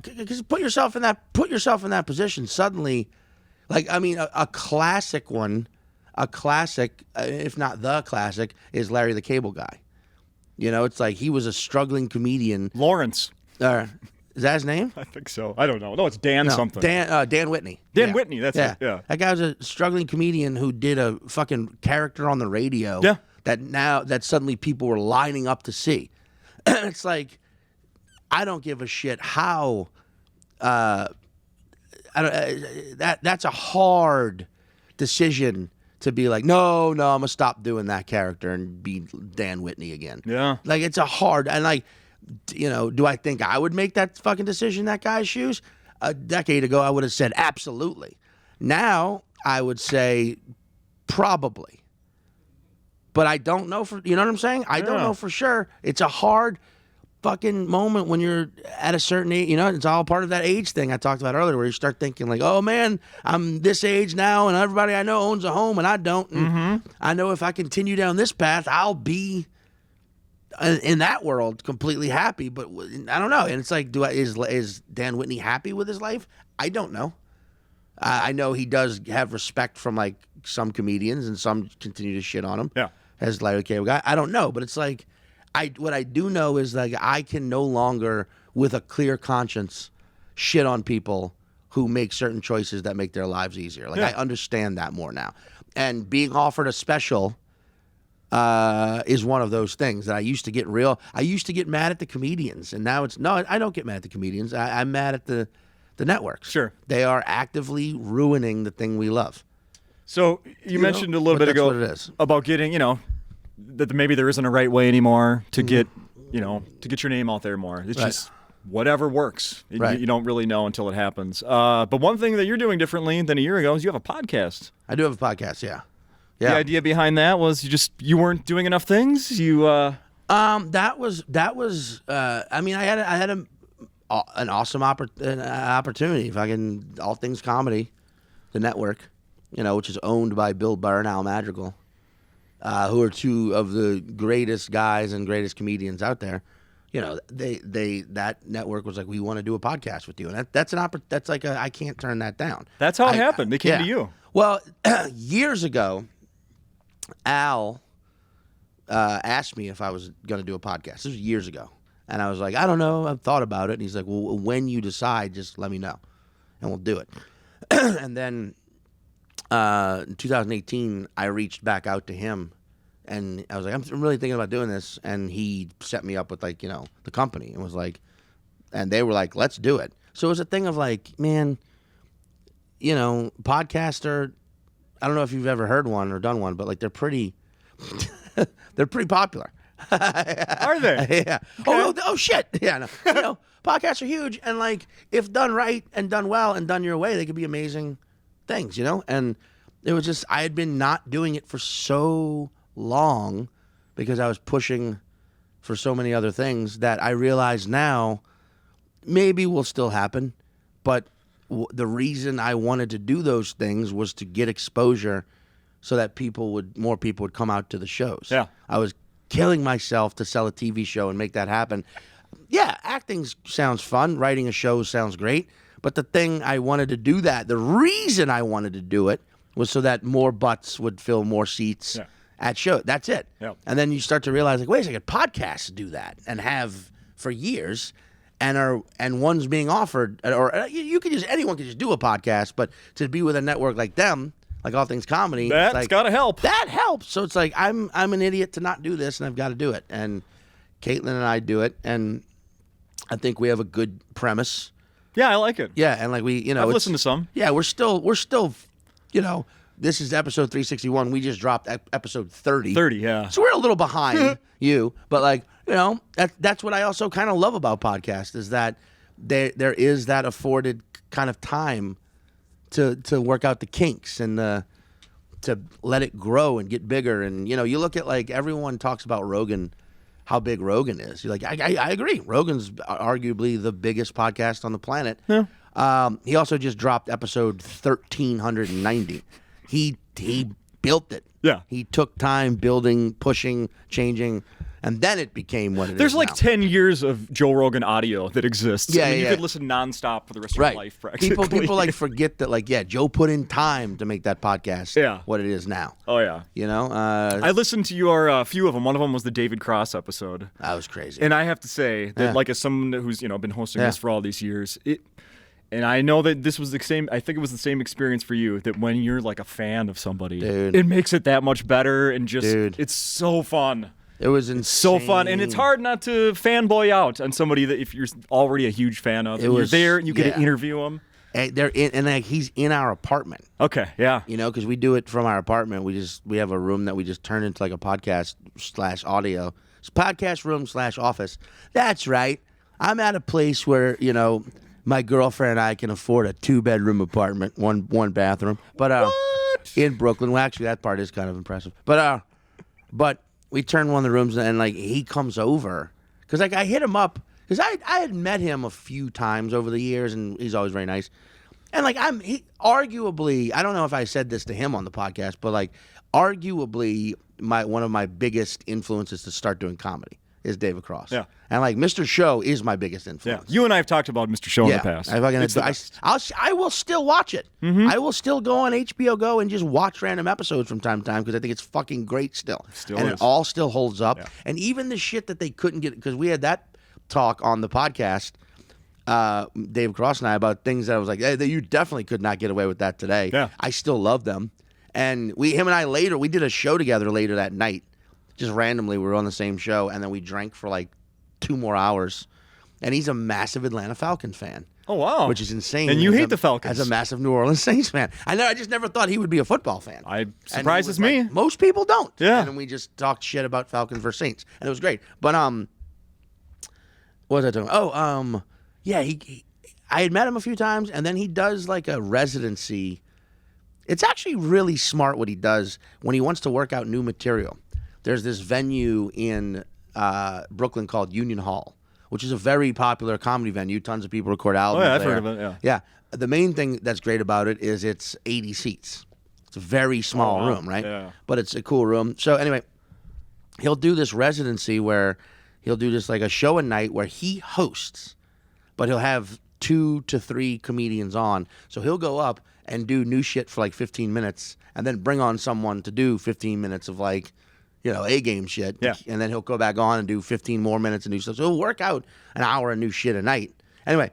because put yourself in that position. Suddenly, like, I mean, a classic, if not the classic, is Larry the Cable Guy. It's like he was a struggling comedian. Lawrence. Is that his name? I think so. I don't know. No, it's Dan something. Dan Whitney. Dan Whitney, that's it. Yeah. That guy was a struggling comedian who did a fucking character on the radio. Yeah. That suddenly people were lining up to see. It's like, I don't give a shit how. That's a hard decision to be like, no, I'm gonna stop doing that character and be Dan Whitney again. Yeah. Like, it's a hard, and like, do I think I would make that fucking decision in that guy's shoes? A decade ago, I would have said absolutely. Now, I would say probably. But I don't know you know what I'm saying? I don't know for sure. It's a hard fucking moment when you're at a certain age. It's all part of that age thing I talked about earlier, where you start thinking like, oh man, I'm this age now and everybody I know owns a home and I don't. And I know if I continue down this path, I'll be in that world completely happy. But I don't know. And it's like, is Dan Whitney happy with his life? I don't know. I know he does have respect from like some comedians, and some continue to shit on him. Yeah. As Larry Cable Guy. I don't know, but it's like, what I do know is like I can no longer, with a clear conscience, shit on people who make certain choices that make their lives easier. Like, I understand that more now. And being offered a special is one of those things that I used to get mad at the comedians, and now I don't get mad at the comedians. I'm mad at the networks. Sure. They are actively ruining the thing we love. So you mentioned a little bit ago about getting, that maybe there isn't a right way anymore to get, to get your name out there more. It's just whatever works. You don't really know until it happens. But one thing that you're doing differently than a year ago is you have a podcast. I do have a podcast, yeah. The idea behind that was you weren't doing enough things. That was. I mean, I had an awesome opportunity. All Things Comedy, the network, which is owned by Bill Burr and Al Madrigal, who are two of the greatest guys and greatest comedians out there. That network was like, we want to do a podcast with you, and that's like I can't turn that down. That's how it happened. They came to you. Well, years ago, Al asked me if I was going to do a podcast. This was years ago. And I was like, I don't know. I've thought about it. And he's like, well, when you decide, just let me know, and we'll do it. And then in 2018, I reached back out to him, and I was like, I'm really thinking about doing this. And he set me up with, like, the company, and was like, and they were like, let's do it. So it was a thing of like, man, podcaster, I don't know if you've ever heard one or done one, but like they're pretty popular. Are they? Yeah. Okay. Oh shit. Yeah. No. Podcasts are huge, and like if done right and done well and done your way, they could be amazing things. And it was just I had been not doing it for so long because I was pushing for so many other things that I realize now maybe will still happen, but the reason I wanted to do those things was to get exposure so that more people would come out to the shows. Yeah. I was killing myself to sell a TV show and make that happen. Yeah, acting sounds fun. Writing a show sounds great. But the thing I wanted to do the reason I wanted to do it was so that more butts would fill more seats at shows. That's it. Yep. And then you start to realize, like, wait a second, podcasts do that and have for years. And one's being offered, or anyone can just do a podcast, but to be with a network like them, like All Things Comedy, That's like, gotta help. That helps. So it's like I'm an idiot to not do this, and I've got to do it. And Caitlan and I do it, and I think we have a good premise. Yeah, I like it. Yeah, and like I've listened to some. Yeah, we're still, this is episode 361. We just dropped episode 30. 30, yeah. So we're a little behind you, but like, that's what I also kind of love about podcasts is that there is that afforded kind of time to work out the kinks and to let it grow and get bigger. And, you look at like everyone talks about Rogan, how big Rogan is. You're like, I agree. Rogan's arguably the biggest podcast on the planet. Yeah. He also just dropped episode 1390. He built it. Yeah. He took time building, pushing, changing, and then it became what it is. There's like now. 10 years of Joe Rogan audio that exists. Yeah, I mean, yeah. You could listen nonstop for the rest of your life, practically. People like forget that, like, Joe put in time to make that podcast what it is now. Oh, yeah. I listened to your few of them. One of them was the David Cross episode. That was crazy. And I have to say that, like, as someone who's, been hosting this for all these years, and I know that this was the same, I think it was the same experience for you, that when you're like a fan of somebody, it makes it that much better, and just, it's so fun. It was insane. So fun, and it's hard not to fanboy out on somebody that if you're already a huge fan of. You're there, you get to interview them. And he's in our apartment. Okay, yeah. Because we do it from our apartment. We have a room that we just turn into like a podcast / audio. It's podcast room / office. That's right. I'm at a place where, my girlfriend and I can afford a 2-bedroom apartment, one bathroom. But in Brooklyn, well, actually that part is kind of impressive. But we turn one of the rooms and like he comes over because like I hit him up because I had met him a few times over the years and he's always very nice. And like arguably, I don't know if I said this to him on the podcast, but like arguably one of my biggest influences to start doing comedy is David Cross. Yeah. And like Mr. Show is my biggest influence. Yeah. You and I have talked about Mr. Show in the past. I will still watch it. Mm-hmm. I will still go on HBO Go and just watch random episodes from time to time because I think it's fucking great still. It all still holds up. Yeah. And even the shit that they couldn't get, because we had that talk on the podcast, David Cross and I, about things that I was like, hey, you definitely could not get away with that today. Yeah. I still love them. And him and I we did a show together later that night. Just randomly, we were on the same show, and then we drank for like 2 more hours. And he's a massive Atlanta Falcons fan. Oh, wow. Which is insane. And you hate the Falcons. As a massive New Orleans Saints fan. I just never thought he would be a football fan. Surprises me. Like, most people don't. Yeah. And then we just talked shit about Falcons versus Saints. And it was great. But, what was I talking about? Oh, yeah, I had met him a few times, and then he does like a residency. It's actually really smart what he does when he wants to work out new material. There's this venue in Brooklyn called Union Hall, which is a very popular comedy venue. Tons of people record albums I've there. heard of it, yeah. Yeah. The main thing that's great about it is it's 80 seats. It's a very small room, right? Yeah. But it's a cool room. So anyway, he'll do this residency where he'll do this like a show a night where he hosts, but he'll have 2 to 3 comedians on. So he'll go up and do new shit for like 15 minutes, and then bring on someone to do 15 minutes of like, A-game shit. Yeah. And then he'll go back on and do 15 more minutes of new stuff. So he'll work out an hour of new shit a night. Anyway,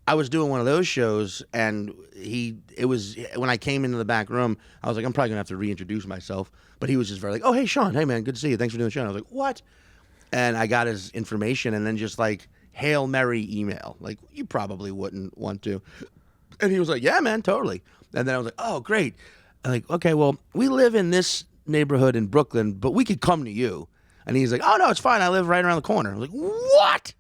I was doing one of those shows, and when I came into the back room, I was like, I'm probably going to have to reintroduce myself. But he was just very like, oh, hey, Sean. Hey, man, good to see you. Thanks for doing the show. And I was like, what? And I got his information, and then just like, Hail Mary email. Like, you probably wouldn't want to. And he was like, yeah, man, totally. And then I was like, oh, great. I'm like, okay, well, we live in this neighborhood in Brooklyn, but we could come to you. And he's like, oh, no, it's fine. I live right around the corner. I was like, what?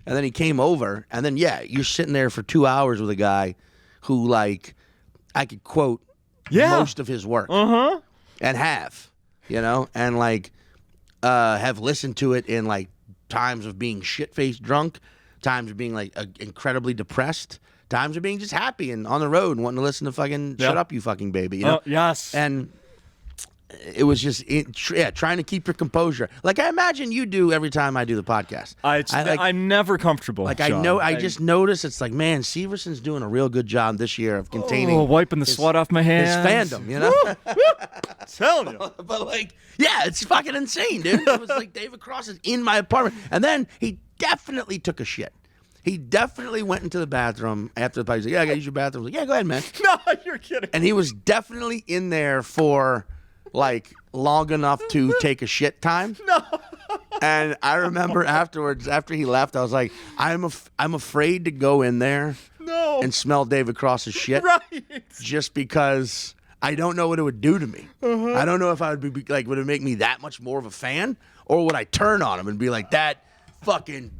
And then he came over, and then, you're sitting there for 2 hours with a guy who, like, I could quote most of his work. And have, and, like, have listened to it in, like, times of being shit-faced drunk, times of being, like, incredibly depressed, times of being just happy and on the road and wanting to listen to fucking Shut Up, You Fucking Baby, Yes. And it was just, trying to keep your composure. Like I imagine you do every time I do the podcast. I'm never comfortable. Like Sean. I just notice it's like, man, Severson's doing a real good job this year of containing wiping the sweat off my hands. His fandom, Telling you. But like, it's fucking insane, dude. It was like David Cross is in my apartment. And then he definitely took a shit. He definitely went into the bathroom after the party. He's like, I gotta use your bathroom. I was like, go ahead, man. No, you're kidding. And he was definitely in there for like long enough to take a shit time. No. And I remember afterwards, after he left, I was like, I'm afraid to go in there and smell David Cross's shit. Right. Just because I don't know what it would do to me. I don't know if I would be like, would it make me that much more of a fan? Or would I turn on him and be like, that fucking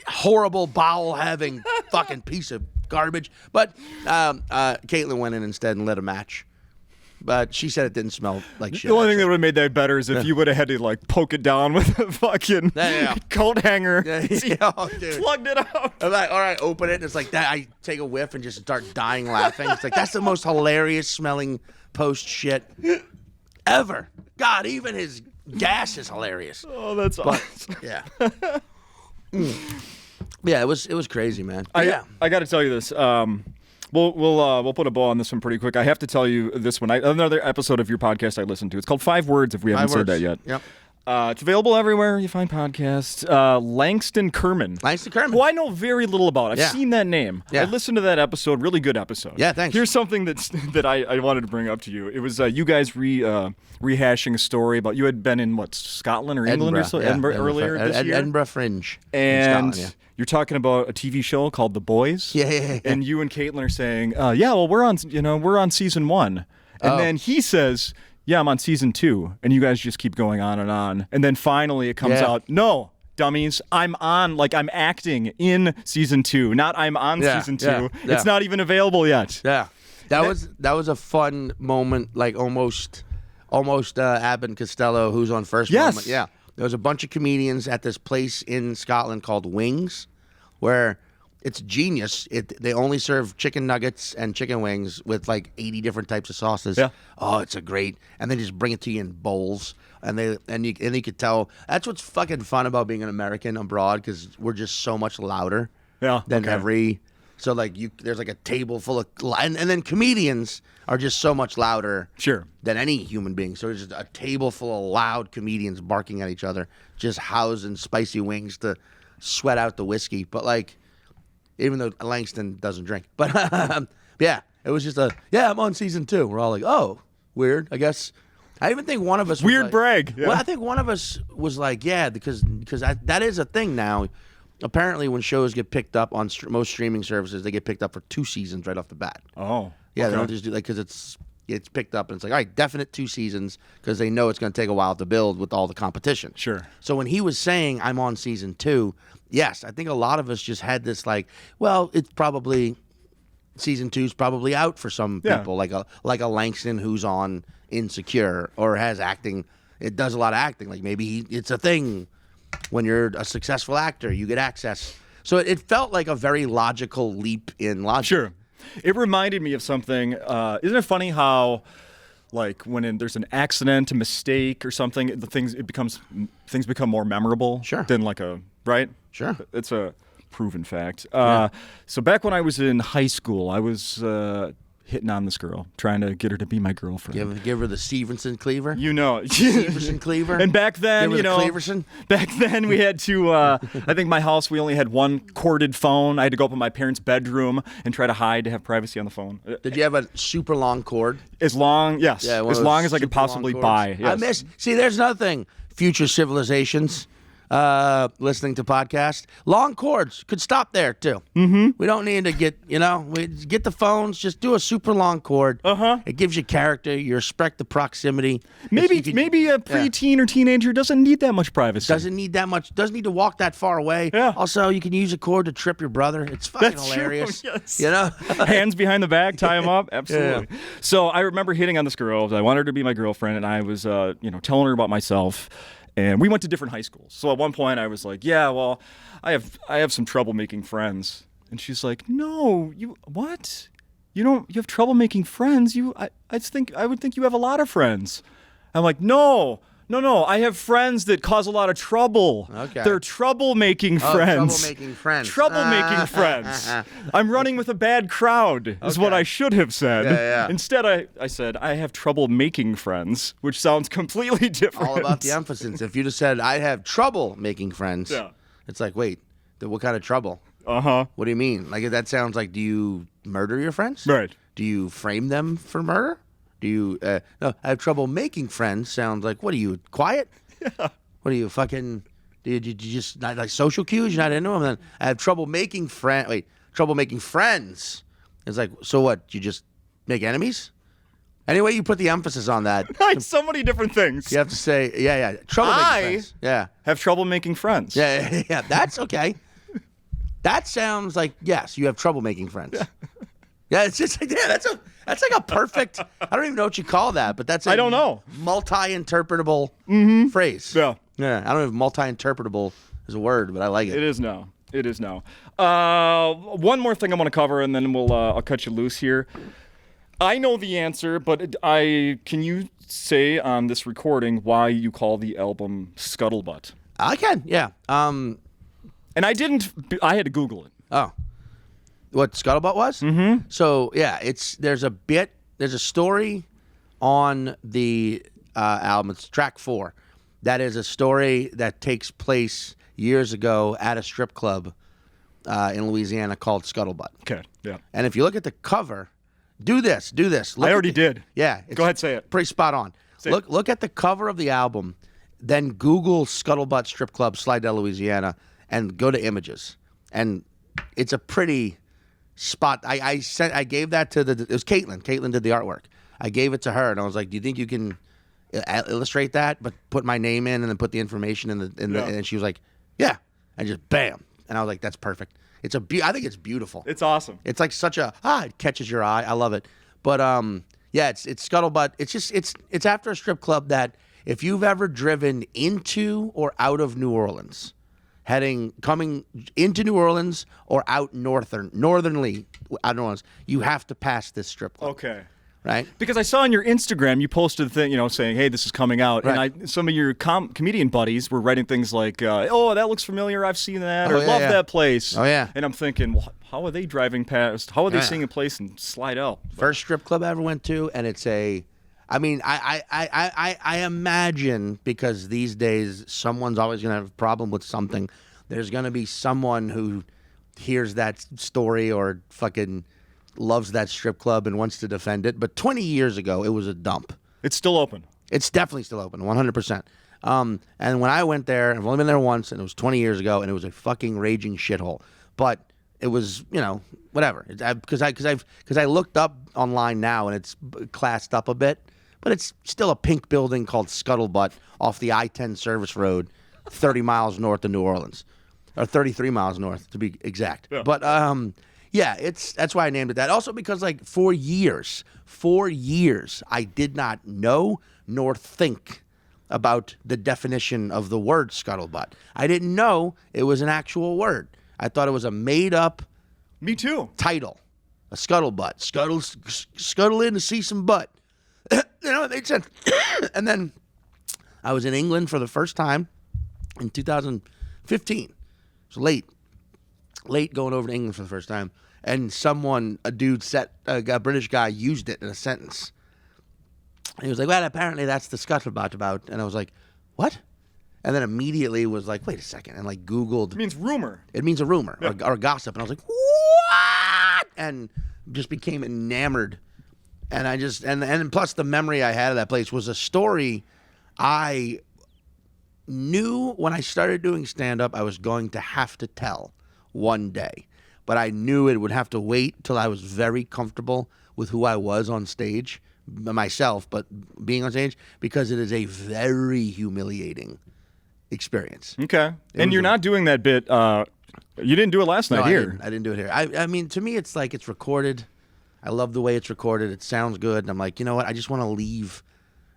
horrible bowel-having fucking piece of garbage? But Caitlan went in instead and lit a match. But she said it didn't smell like shit. The only thing that would have made that better is if you would have had to like poke it down with a fucking coat hanger. Plugged it out. I'm like, all right, open it. And it's like that. I take a whiff and just start dying laughing. It's like, that's the most hilarious smelling post shit ever. God, even his gas is hilarious. Oh, that's awesome. Yeah. Yeah, it was crazy, man. I got to tell you this. We'll put a bow on this one pretty quick. I have to tell you this one. Another episode of your podcast I listened to. It's called 5 Words. If we haven't said that yet. Yep. It's available everywhere you find podcasts. Langston Kerman. Who I know very little about. I've seen that name. Yeah. I listened to that episode. Really good episode. Yeah, thanks. Here's something that I wanted to bring up to you. It was you guys rehashing a story about you had been in Scotland or England or so Edinburgh earlier this year. Edinburgh Fringe. And Scotland, you're talking about a TV show called The Boys. Yeah. And you and Caitlan are saying, we're on season 1. And then he says, yeah, I'm on season 2, and you guys just keep going on. And then finally it comes out, no, dummies, I'm acting in season 2, not I'm on season 2. Yeah. It's not even available yet. Yeah, that was a fun moment, like almost Abbott and Costello, who's on first moment. Yeah, there was a bunch of comedians at this place in Scotland called Wings, where it's genius. They only serve chicken nuggets and chicken wings with like 80 different types of sauces. Yeah. Oh, it's a great. And they just bring it to you in bowls. And you could tell. That's what's fucking fun about being an American abroad, because we're just so much louder than every. So like there's like a table full of, and then comedians are just so much louder than any human being. So there's just a table full of loud comedians barking at each other, just housing spicy wings to sweat out the whiskey. But like, even though Langston doesn't drink. But it was just I'm on season 2. We're all like, oh, weird, I guess. I even think one of us was weird like, brag. Yeah. Well, I think one of us was like, because that is a thing now. Apparently, when shows get picked up on most streaming services, they get picked up for 2 seasons right off the bat. Oh. Yeah, they don't just do like, because it's picked up and it's like, all right, definite 2 seasons, because they know it's going to take a while to build with all the competition. Sure. So when he was saying I'm on season 2, yes, I think a lot of us just had this like, well, it's probably season 2's probably out for some people, like a Langston who's on Insecure or has acting. It does a lot of acting. Like maybe it's a thing. When you're a successful actor, you get access. So it felt like a very logical leap in logic. Sure. It reminded me of something. Isn't it funny how, like, when there's an accident, a mistake, or something, things become more memorable than like a right? Sure. It's a proven fact. So back when I was in high school, I was hitting on this girl, trying to get her to be my girlfriend. Give her the Stevenson cleaver. You know, Stevenson cleaver. And back then, Give her you the know, Cleaverson. back then we had to. I think my house we only had one corded phone. I had to go up in my parents' bedroom and try to hide to have privacy on the phone. Did you have a super long cord? As long, yes, Yeah, one as of long those as I could super long possibly cords. buy. Yes. See, there's another thing. Future civilizations. Listening to podcasts, long cords could stop there too. Mm-hmm. We don't need to get the phones. Just do a super long cord. It gives you character. You respect the proximity. Maybe a preteen or teenager doesn't need that much privacy. Doesn't need that much. Doesn't need to walk that far away. Yeah. Also, you can use a cord to trip your brother. It's fucking That's hilarious. True, yes. You know, hands behind the back, tie them up. Absolutely. Yeah. So I remember hitting on this girl. I wanted her to be my girlfriend, and I was, telling her about myself. And we went to different high schools. So at one point I was like, yeah, well, I have some trouble making friends. And she's like, no, what? You have trouble making friends? I would think you have a lot of friends. I'm like, no, I have friends that cause a lot of trouble. Okay. They're trouble-making friends. Trouble-making friends. Trouble-making friends. I'm running with a bad crowd, is what I should have said. Yeah. Instead, I said, I have trouble making friends, which sounds completely different. All about the emphasis. If you just said, I have trouble making friends, it's like, wait, what kind of trouble? What do you mean? Like, that sounds like, do you murder your friends? Right. Do you frame them for murder? Do you, no, I have trouble making friends sounds like, what are you, quiet? Yeah. What are you, fucking, do you just, not like social cues? You're not into them? Then I have trouble making trouble making friends. It's like, so what, you just make enemies? Anyway, you put the emphasis on that. So many different things. You have to say, trouble making friends. Yeah. Have trouble making friends. Yeah, that's okay. That sounds like, yes, you have trouble making friends. Yeah, it's just like, that's like a perfect, I don't even know what you call that, but that's I don't know. Multi-interpretable phrase. Yeah. Yeah, I don't know if multi-interpretable is a word, but I like it. It is now. One more thing I want to cover, and then I'll cut you loose here. I know the answer, but can you say on this recording why you call the album Scuttlebutt? I can, yeah. And I had to Google it. Oh. What Scuttlebutt was? Mm-hmm. So, yeah, there's a story on the album. It's track 4. That is a story that takes place years ago at a strip club in Louisiana called Scuttlebutt. Okay, yeah. And if you look at the cover, do this. I already did. Yeah. Go ahead, say it. Pretty spot on. Look at the cover of the album, then Google Scuttlebutt Strip Club, Slidell, Louisiana, and go to images. And it's a pretty spot. I gave that to it was Caitlan. Caitlan did the artwork. I gave it to her, and I was like, "Do you think you can illustrate that, but put my name in and then put the information in the?" And she was like, "Yeah," and just bam. And I was like, "That's perfect." I think it's beautiful. It's awesome. It's like such a it catches your eye. I love it. But it's Scuttlebutt. It's after a strip club that if you've ever driven into or out of New Orleans, coming into New Orleans or out northernly out of New Orleans, you have to pass this strip club. Okay. Right? Because I saw on your Instagram you posted a thing, saying, "Hey, this is coming out," right. and some of your comedian buddies were writing things like, "Oh, that looks familiar. I've seen that," or "Love that place." Oh yeah. And I'm thinking, well, how are they driving past? How are they seeing a place in Slidell? First strip club I ever went to, and it's I imagine because these days someone's always gonna have a problem with something. There's gonna be someone who hears that story or fucking loves that strip club and wants to defend it. But 20 years ago, it was a dump. It's still open. It's definitely still open, 100%. And when I went there, I've only been there once, and it was 20 years ago, and it was a fucking raging shithole. But it was, whatever. Because I looked up online now, and it's classed up a bit. But it's still a pink building called Scuttlebutt off the I-10 service road, 30 miles north of New Orleans. Or 33 miles north, to be exact. Yeah. But, that's why I named it that. Also because, for years, I did not know nor think about the definition of the word scuttlebutt. I didn't know it was an actual word. I thought it was a made-up Me too. title. A scuttlebutt. Scuttle in to see some butt. It made sense. And then I was in England for the first time in 2015. It was late going over to England for the first time. and a dude a British guy used it in a sentence. And he was like, well, apparently that's the scuttlebutt about. And I was like, what? And then immediately was like, wait a second, and like Googled. It means rumor. It means a rumor or gossip. And I was like, what? And just became enamored. And I just, and plus the memory I had of that place was a story I knew when I started doing stand-up I was going to have to tell one day. But I knew it would have to wait till I was very comfortable with who I was on stage, myself, but being on stage, because it is a very humiliating experience. Okay. And you're not doing that bit, you didn't do it last night here. I didn't do it here. I mean, to me, it's like it's recorded. I love the way it's recorded. It sounds good. And I'm like, you know what? I just want to leave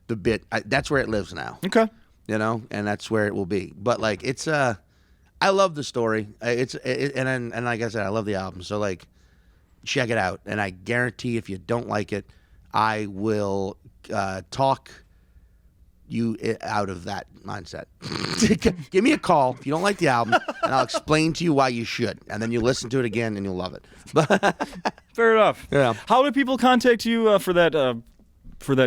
the bit. That's where it lives now. Okay. You know, and that's where it will be. But like, it's I love the story. And like I said, I love the album. So like, check it out. And I guarantee if you don't like it, I will talk you out of that mindset. Give me a call if you don't like the album, and I'll explain to you why you should. And then you listen to it again, and you'll love it. Fair enough. Yeah. How do people contact you for that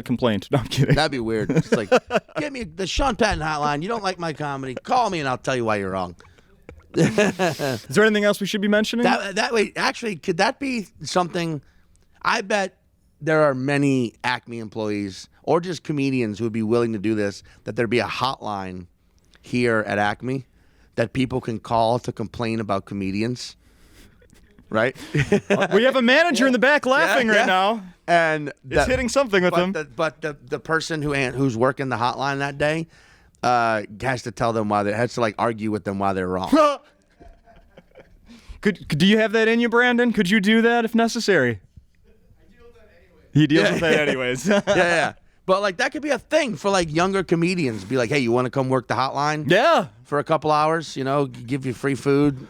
complaint? No, I'm kidding. That'd be weird. It's like, give me the Sean Patton hotline. You don't like my comedy? Call me, and I'll tell you why you're wrong. Is there anything else we should be mentioning? That way, actually, could that be something? I bet there are many Acme employees or just comedians who would be willing to do this, that there'd be a hotline here at Acme that people can call to complain about comedians. Right? We have a manager in the back laughing right now. And it's hitting something with him. But the person who's working the hotline that day has to tell them why has to like argue with them why they're wrong. Do you have that in you, Brandon? Could you do that if necessary? I deal with that anyways. He deals with that anyways. Yeah. But like that could be a thing for like younger comedians. Be like, hey, you want to come work the hotline? Yeah. For a couple hours, you know, give you free food.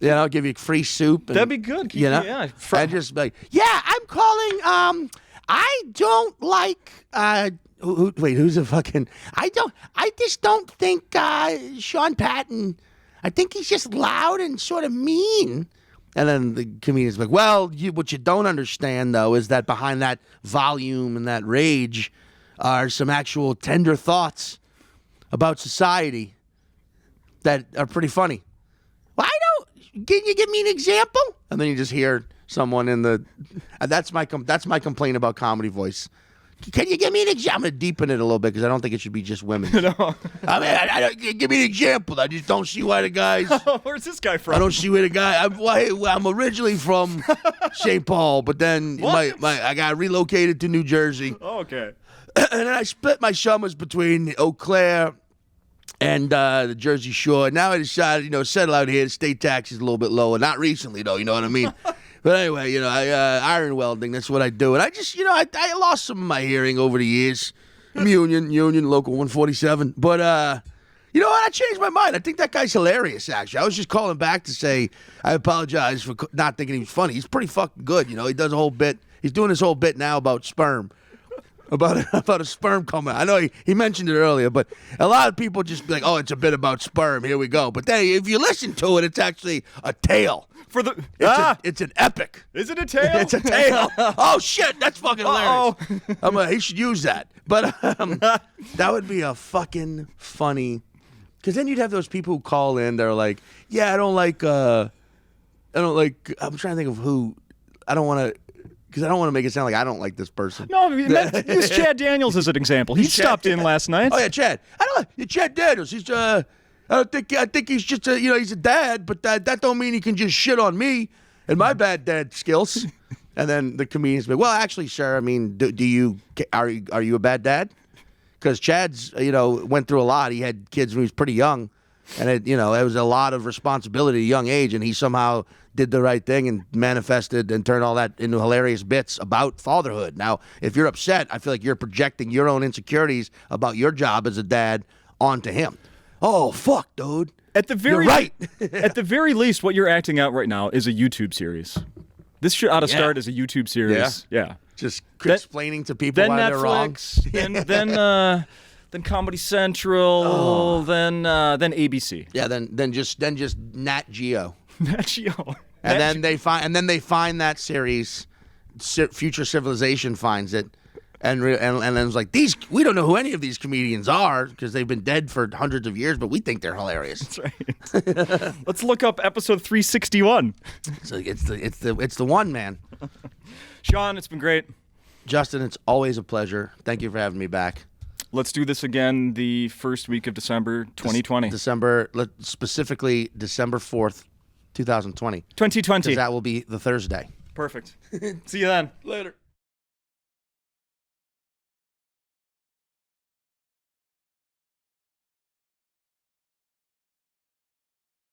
You know, give you free soup. And, that'd be good. You know, yeah. And just like, yeah, I'm calling. I don't like. Who's a fucking? I just don't think Sean Patton. I think he's just loud and sort of mean. And then the comedian's like, well, what you don't understand though is that behind that volume and that rage are some actual tender thoughts about society that are pretty funny. Can you give me an example? And then you just hear someone in the. That's my complaint about comedy voice. Can you give me an example? I'm gonna deepen it a little bit because I don't think it should be just women. No. I mean, I give me an example. I just don't see why the guys. Where's this guy from? I don't see where the guy. I'm originally from St. Paul, but then I got relocated to New Jersey. Oh, okay. And then I split my summers between Eau Claire and the Jersey Shore. Now I decided, settle out here. The state tax is a little bit lower. Not recently, though. You know what I mean? But anyway, I iron welding. That's what I do. And I just, I lost some of my hearing over the years. Union, Local 147. But, you know what? I changed my mind. I think that guy's hilarious, actually. I was just calling back to say I apologize for not thinking he was funny. He's pretty fucking good. He does a whole bit. He's doing this whole bit now about sperm. About a sperm coming. I know he mentioned it earlier, but a lot of people just be like, "Oh, it's a bit about sperm. Here we go." But then, if you listen to it, it's actually a tale. It's an epic. Is it a tale? It's a tale. Oh shit, that's fucking hilarious. He should use that. But that would be a fucking funny. Because then you'd have those people who call in. They're like, "Yeah, I don't like. I'm trying to think of who. I don't want to." Because I don't want to make it sound like I don't like this person. No, use Chad Daniels as an example. He stopped in last night. Oh yeah, Chad. I don't like Chad Daniels. He's I think he's just he's a dad, but that don't mean he can just shit on me and my bad dad skills. And then the comedians be, well, actually, sir, I mean, are you a bad dad? Because Chad's went through a lot. He had kids when he was pretty young, and it was a lot of responsibility at a young age, and he somehow did the right thing and manifested and turned all that into hilarious bits about fatherhood. Now, if you're upset, I feel like you're projecting your own insecurities about your job as a dad onto him. Oh, fuck, dude. You're right. At the very least, what you're acting out right now is a YouTube series. This should ought to start as a YouTube series. Yeah. Just explaining to people why Netflix, they're wrong. Then Comedy Central, then ABC. Yeah, then just Nat Geo. Nat Geo. And then they find that series. Future Civilization finds it, and then it's like we don't know who any of these comedians are because they've been dead for hundreds of years, but we think they're hilarious. That's right. Let's look up episode 361. So it's the one, man. Sean, it's been great. Justin, it's always a pleasure. Thank you for having me back. Let's do this again the first week of December 2020. Specifically December 4th, 2020. 2020. Because that will be the Thursday. Perfect. See you then. Later.